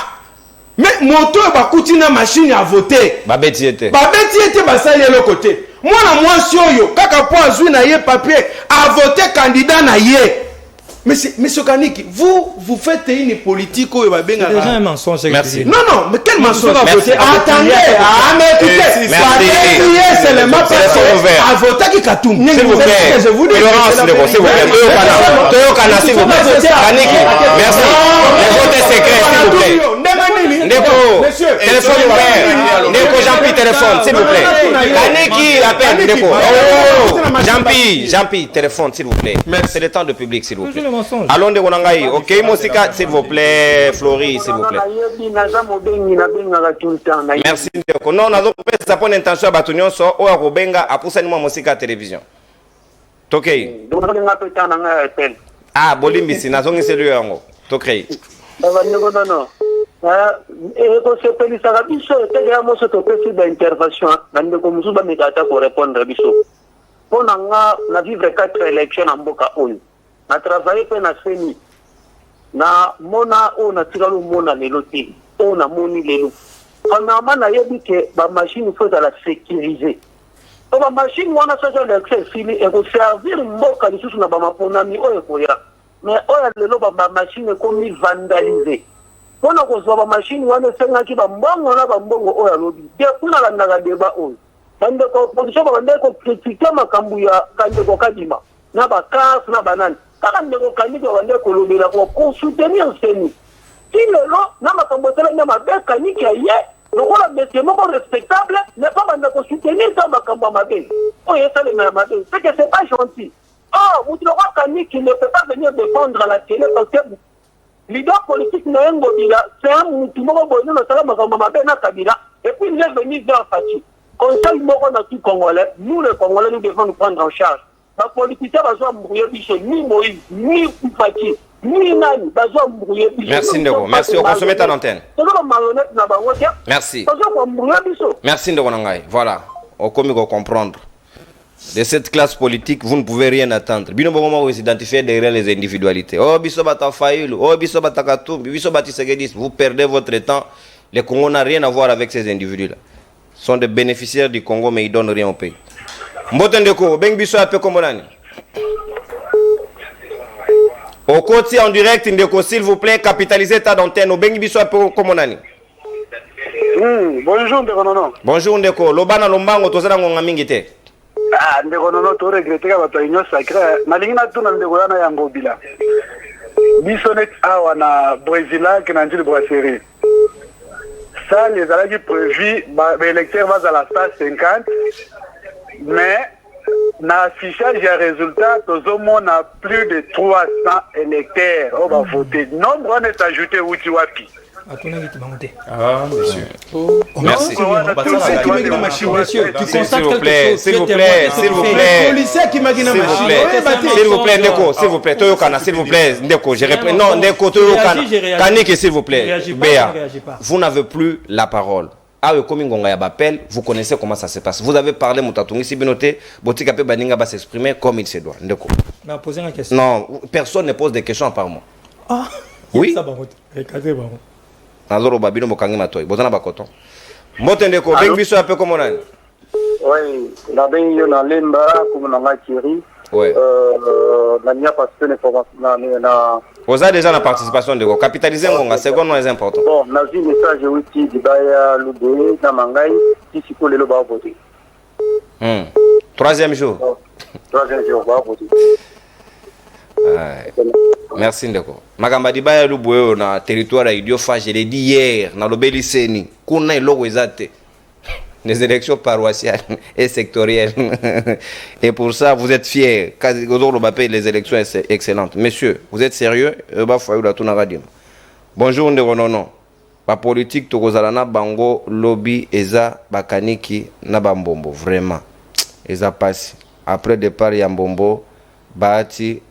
Mais moto ba kuti na machine à voter. Ba beti ete. Ba beti ete ba sali le côté. Mwana mwasi oyo kaka po azui na ye papier a voter candidat na ye. Monsieur Kaniki, vous faites une politique où il va bien. C'est déjà un mensonge. Merci. Non, mais quel mensonge? Attendez, mais écoutez, c'est le map à voter qui katoum. S'il vous plaît, je vous dis. Laurence, s'il vous plaît. Toyokana, s'il vous plaît. Kaniki, merci. Le vote est secret, s'il vous plaît. Ndeko, téléphone ouvert. Ndeko, Jean-Pierre, téléphone, s'il vous plaît. Kaniki, appelle, Ndeko. Jean-Pierre, téléphone, s'il vous plaît. C'est le temps de public, s'il vous plaît. Allons de Gonangaï. Ok, Mosika, s'il vous plaît. Florie, s'il vous plaît. Merci. Non, on a pas bonne intention à Batunyon so ou à Robenga à pousser nous Mosika télévision. Ok. Ah, Bolimbi, si nazongi c'est lui yango. Tokei. On a vivre 4 élections en Boka Oyo. Na travailler pe na seni na mona o na tiralo mona lelo te o na moni lelo ona mana yebi ke ba machine faut la sécuriser to ba machine wana soja l'accès fini et ko servir mboka lisusu na ba maponami o ekoya mais o ya lelo ba machine ko mi vandaliser pona ko zo ba machine wana senga ki ba mbongo na ba mbongo o ya lobi te kuna la ndaga deba o bande ko position ba bande ko critiquer makambu ya kande ko kadima na ba kas na banane quand on organise wande kolobela ko soutenir seni kilelo na makambotela na mabeka niki aye lokola monsieur moko respectable ne pas bande ko soutenir ça makambo mabe o yesa le na mabe c'est que c'est pas gentil oh vous trouvez qu'Annie qui ne peut pas venir défendre à la télé parce que leader politique na yengo bila c'est un mutu moko bono na sala makambo mabe na kabila et puis il est venu vers Fati conseil moko na tout congolais nous les congolais nous devons nous prendre en charge. Les politiciens ni Moïse, ni Fati, ni Nani, merci Ndeko, merci, on consomme ta antenne. Merci. Merci Ndeko Nangai. Voilà, on commence à comprendre. De cette classe politique, vous ne pouvez rien attendre. Bino moment où vous identifiez derrière les individualités. Oh, biso bata Faïlu, oh, biso bata Katumbi, biso bati Segedis, vous perdez votre temps. Les Congos n'ont rien à voir avec ces individus-là. Ils sont des bénéficiaires du Congo, mais ils ne donnent rien au pays. Mbotendeko, beng biso ape komolani. Au côté en direct, Ndeko, s'il vous plaît, capitalisez ta antenne. Beng biso ape komolani. Bonjour Ndeko Nono. Bonjour Ndeko, lobana lombango tozana ngonga mingi te. Ah Ndeko Nono to regretter ka bato union sacrée. Nalingi na tuna Ndeko yana yango bila. Biso net awa na Brésil ki na ndili brasserie. Ça les alagi prévu ba électeur va à la 150. Mais na affichage des résultats, on a plus de 300 électeurs. On va voter. Nombre on est ajouté Utiwapi. Ah, monsieur. Merci. Monsieur, tu constates s'il vous plaît, s'il vous plaît, s'il vous plaît. S'il vous plaît, Ndeko, s'il vous plaît, Toyokana, s'il vous plaît, Ndeko, je réponds. Non, Ndeko, Toyokana. Kaniki, s'il vous plaît. Béa, vous n'avez plus la parole. Ah, vous connaissez comment ça se passe. Vous avez parlé, Moutatungi, si Benoté, Botikape Baninga va s'exprimer comme il se doit. Non, personne ne pose des questions par moi. Ah, oui. Alors, Babino Mokangi Matoy, Bozana Bakoton. Mbote ndeko, bengi biso ape comme nani? Oui, la bengi yo na lemba comme na Thierry. Ouais. Na nia passer l'information na Vous avez déjà la participation de capitaliser ngonga, second non est important. Bon, na vu message outi dibaya lube na mangai ici ko lelo ba voter. Troisième jour. Troisième jour ba voter. Merci ndeko. Magamba dibaya lube na territoire ya Idiofa, je l'ai dit hier na lobeli seni. Kuna iloko ezate. Les élections paroissiales et sectorielles. Et pour ça, vous êtes fiers. Les élections excellentes. Messieurs, vous êtes sérieux? Bonjour, Nderonono. La politique, Tokozalana, Bango, Lobby, Eza, Bakaniki, Nabambombo. Vraiment. Eza passe. Après départ, Yambombo, Bati,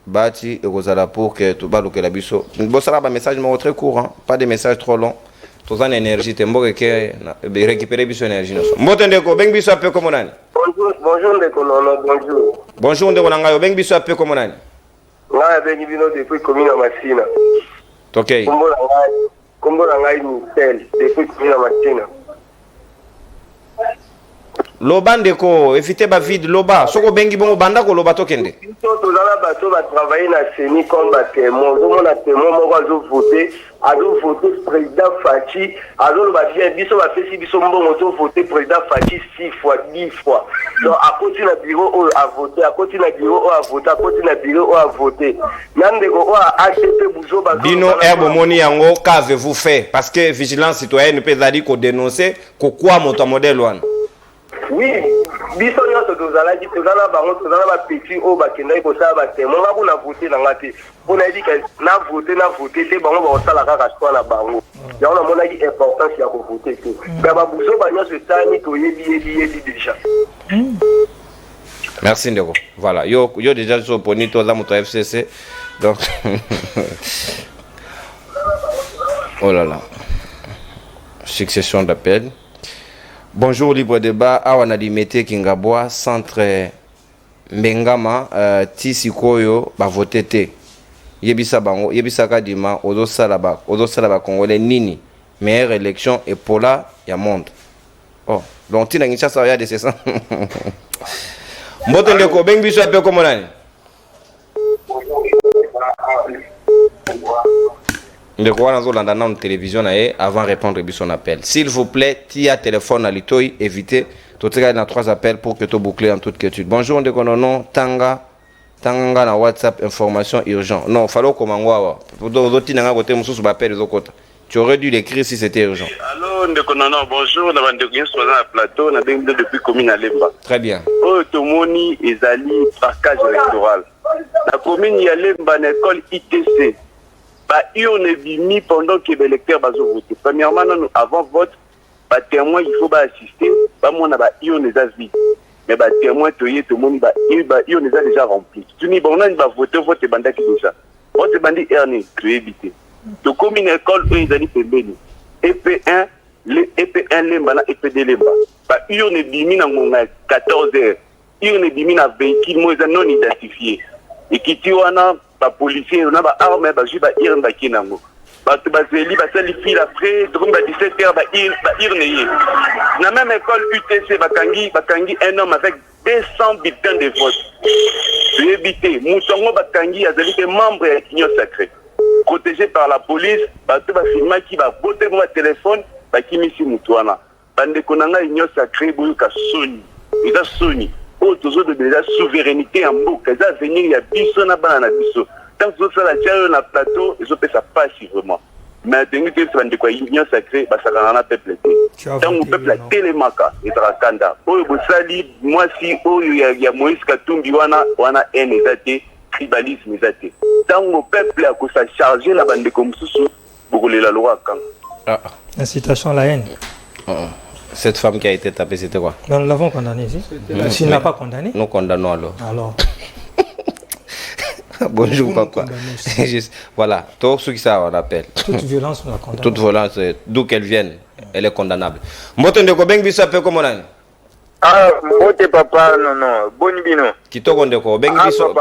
et Kozala pour que tu balouke la biso. Bon, ça va, un message très court, hein? Pas de message trop long. Tous en énergie, tu peux récupérer biso énergie. Mbote ndeko, beng biso ape comme nani? Bonjour ndeko nono, bonjour. Bonjour ndeko nangayo, beng biso ape comme nani? Nga bengi bino depuis commune ya Masina. OK. Kombo na ngai Michel depuis commune ya Masina. Loba ndeko, éviter ba vide loba. Soko bengi bongo banda ko loba tokende. Biso tozala bato ba travailler na CENI comme ba témoin. Tozomona témoin moko azo voter président Fachi, azo ba bien biso ba pesi biso mbongo to voter président Fachi 6 fois 10 fois. Donc à côté na bureau à voter, à côté na bureau à voter, à côté na bureau à voter. Nandeko o ACP buzo ba Bino herbo moni yango qu'avez-vous fait? Parce que vigilance citoyenne peut dire qu'on dénoncer quoi moto modèle one. Oui, biso nyonso tozalaki tozala bango tozala ba petit o bakendaki kosala batemo nga kuna vote na nga te mpona yedi na vote te bango bakosala kaka swa na bango yango namonaki importance ya kovote te me babuzo banyonso esani toyebi déjà. Merci ndeko. Voilà, yo déjà so poni toza moto FCC donc oh là là. Succession d'appels. Bonjour Libre Débat, awana dimete Kingabwa, centre Mbengama, Tisikoyo, ba voté te. Yebisa bango, yebisa kadima, ozo salaba congolais nini. Meilleure élection et pour là, ya monde. Oh, donc tina ngisha sa ya de c'est ça. Mbote ndeko bengi biso ape comme nani? Ndeko wana zolanda na télévision na ye avant répondre biso appel. S'il vous plaît, tia téléphone à litoi, évitez totika na 3 appels pour que to boucler en toute quiétude. Bonjour ndeko nono tanga na WhatsApp information urgent. Non, fallait komangwa. Pour tina nga côté mususu ba appel ezokota. Tu aurais dû l'écrire si c'était urgent. Allô ndeko nono, bonjour na bandeko nso na plateau na bengi depuis commune à Lemba. Très bien. Oh tomoni ezali parcage électoral. La commune ya Lemba na école ITC. On est mis pendant que les électeurs vont voter. Premièrement, nous, avant vote, les témoins, il faut assister. On a vide. Mais les témoins, tout le monde, ils ont déjà rempli. Tu dis, bon, on va voter, vote bandaki déjà. Vote bandit erné, tu es évité. Donc, comme une école, ils ont dit, EP1, EP1 lemba, EP2 lemba. Ils ont mis à 14 heures. Ils ont mis à 20 km non identifiés. Et qui tu as ba policier on a ba arme ba jiba irnda kinango ba to ba zeli ba sali fil après donc ba 17h ba irne na même école UTC bakangi un homme avec 200 bulletins de vote éviter mutongo bakangi azali que membre ya union sacrée protégé par la police ba to ba filma ki ba boter mo téléphone ba kimisi mutwana bande konanga union sacrée boyuka soni ida soni toujours de la souveraineté en boucle, ça venir il y a biso na bana na biso. Tant que ça la tient na plateau, ils ont fait ça pas si vraiment. Mais dernier temps ça de quoi union sacrée, bah ça na peuple. Tant au peuple télémaka et trakanda. Oh bosali moi si oh il y a Moïse Katumbi wana haine ezate, tribalisme ezate. Tant au peuple a ko ça charger la bande comme sous pour la loi quand. Incitation à la haine. Cette femme qui a été tapée, c'était quoi? Nous l'avons condamnée ici. S'il n'a pas condamné. Nous condamnons alors. Bonjour papa. Voilà, tout ce qui ça on appelle. Toute violence nous la condamne. Toute violence, d'où qu'elle vienne, elle est condamnable. Mbote ko bengi biso ape comme on a. Ah, mbote papa non, boni bino. Kitoko ndeko bengi biso.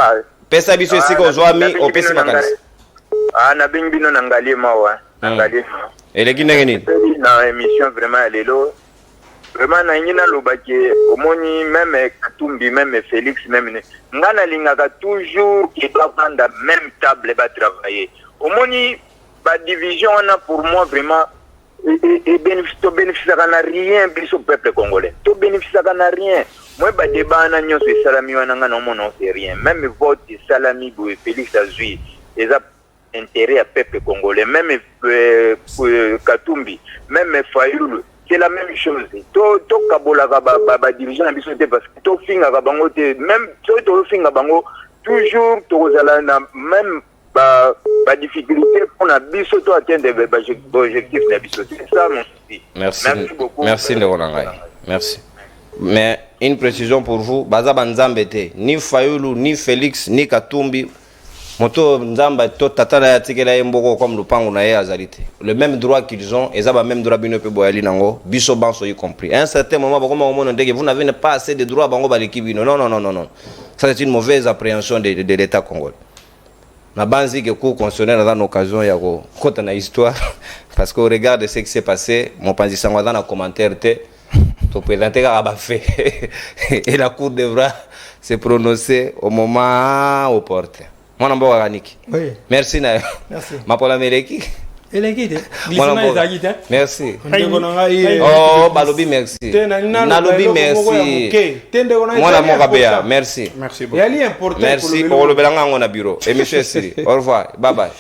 Pesa biso esika ozwami opesi makanisi. Ah na bengi bino nangali mawa. Nangali. eleki ndenge nini na émission vraiment lelo vraiment na ngina lobaki omoni même Katumbi même Félix même ngana lingaka toujours qui va prendre même table va travailler omoni ba division on a pour moi vraiment et bénéficie na rien biso peuple congolais to bénéficie na rien moi ba débat na nyonso salami wana ngana omona c'est rien même vote salami bo Félix azui eza intérêt à peuple congolais même Katumbi même Fayulu c'est la même chose to kabola ba dirigeant na biso te parce que to finga ka bango te même to finga bango toujours to zala na même ba difficulté pour na biso to atteindre objectif na biso c'est ça mon souci. Merci beaucoup. Merci Nderonangai. Merci. Mais une précision pour vous, baza banzambe te ni Fayulu ni Félix ni Katumbi moto nzamba to tatala ya tikela yemboko comme lupango na ye azalite le même droit qu'ils ont et ça va même droit bino pe boyali nango biso banso y compris à un certain moment ba comme on ndenge vous n'avez pas assez de droits bango baleki bino non ça c'est une mauvaise appréhension de l'état congolais na banzi que cour constitutionnel dans l'occasion ya ko kota na histoire parce qu'au regard de ce qui s'est passé mon panzi sangwa dans commentaire te to présenter à ba fait et la cour devra se prononcer au moment opportun. Mon nom est oui. Merci na. Merci. Ma pola meleki. Eleki de. Merci. Oh, balobi merci. Nalobi merci. Mon amour Kabea, merci. Merci beaucoup. Merci pour le belanga ngona bureau. Et monsieur Siri. Au revoir. Bye bye.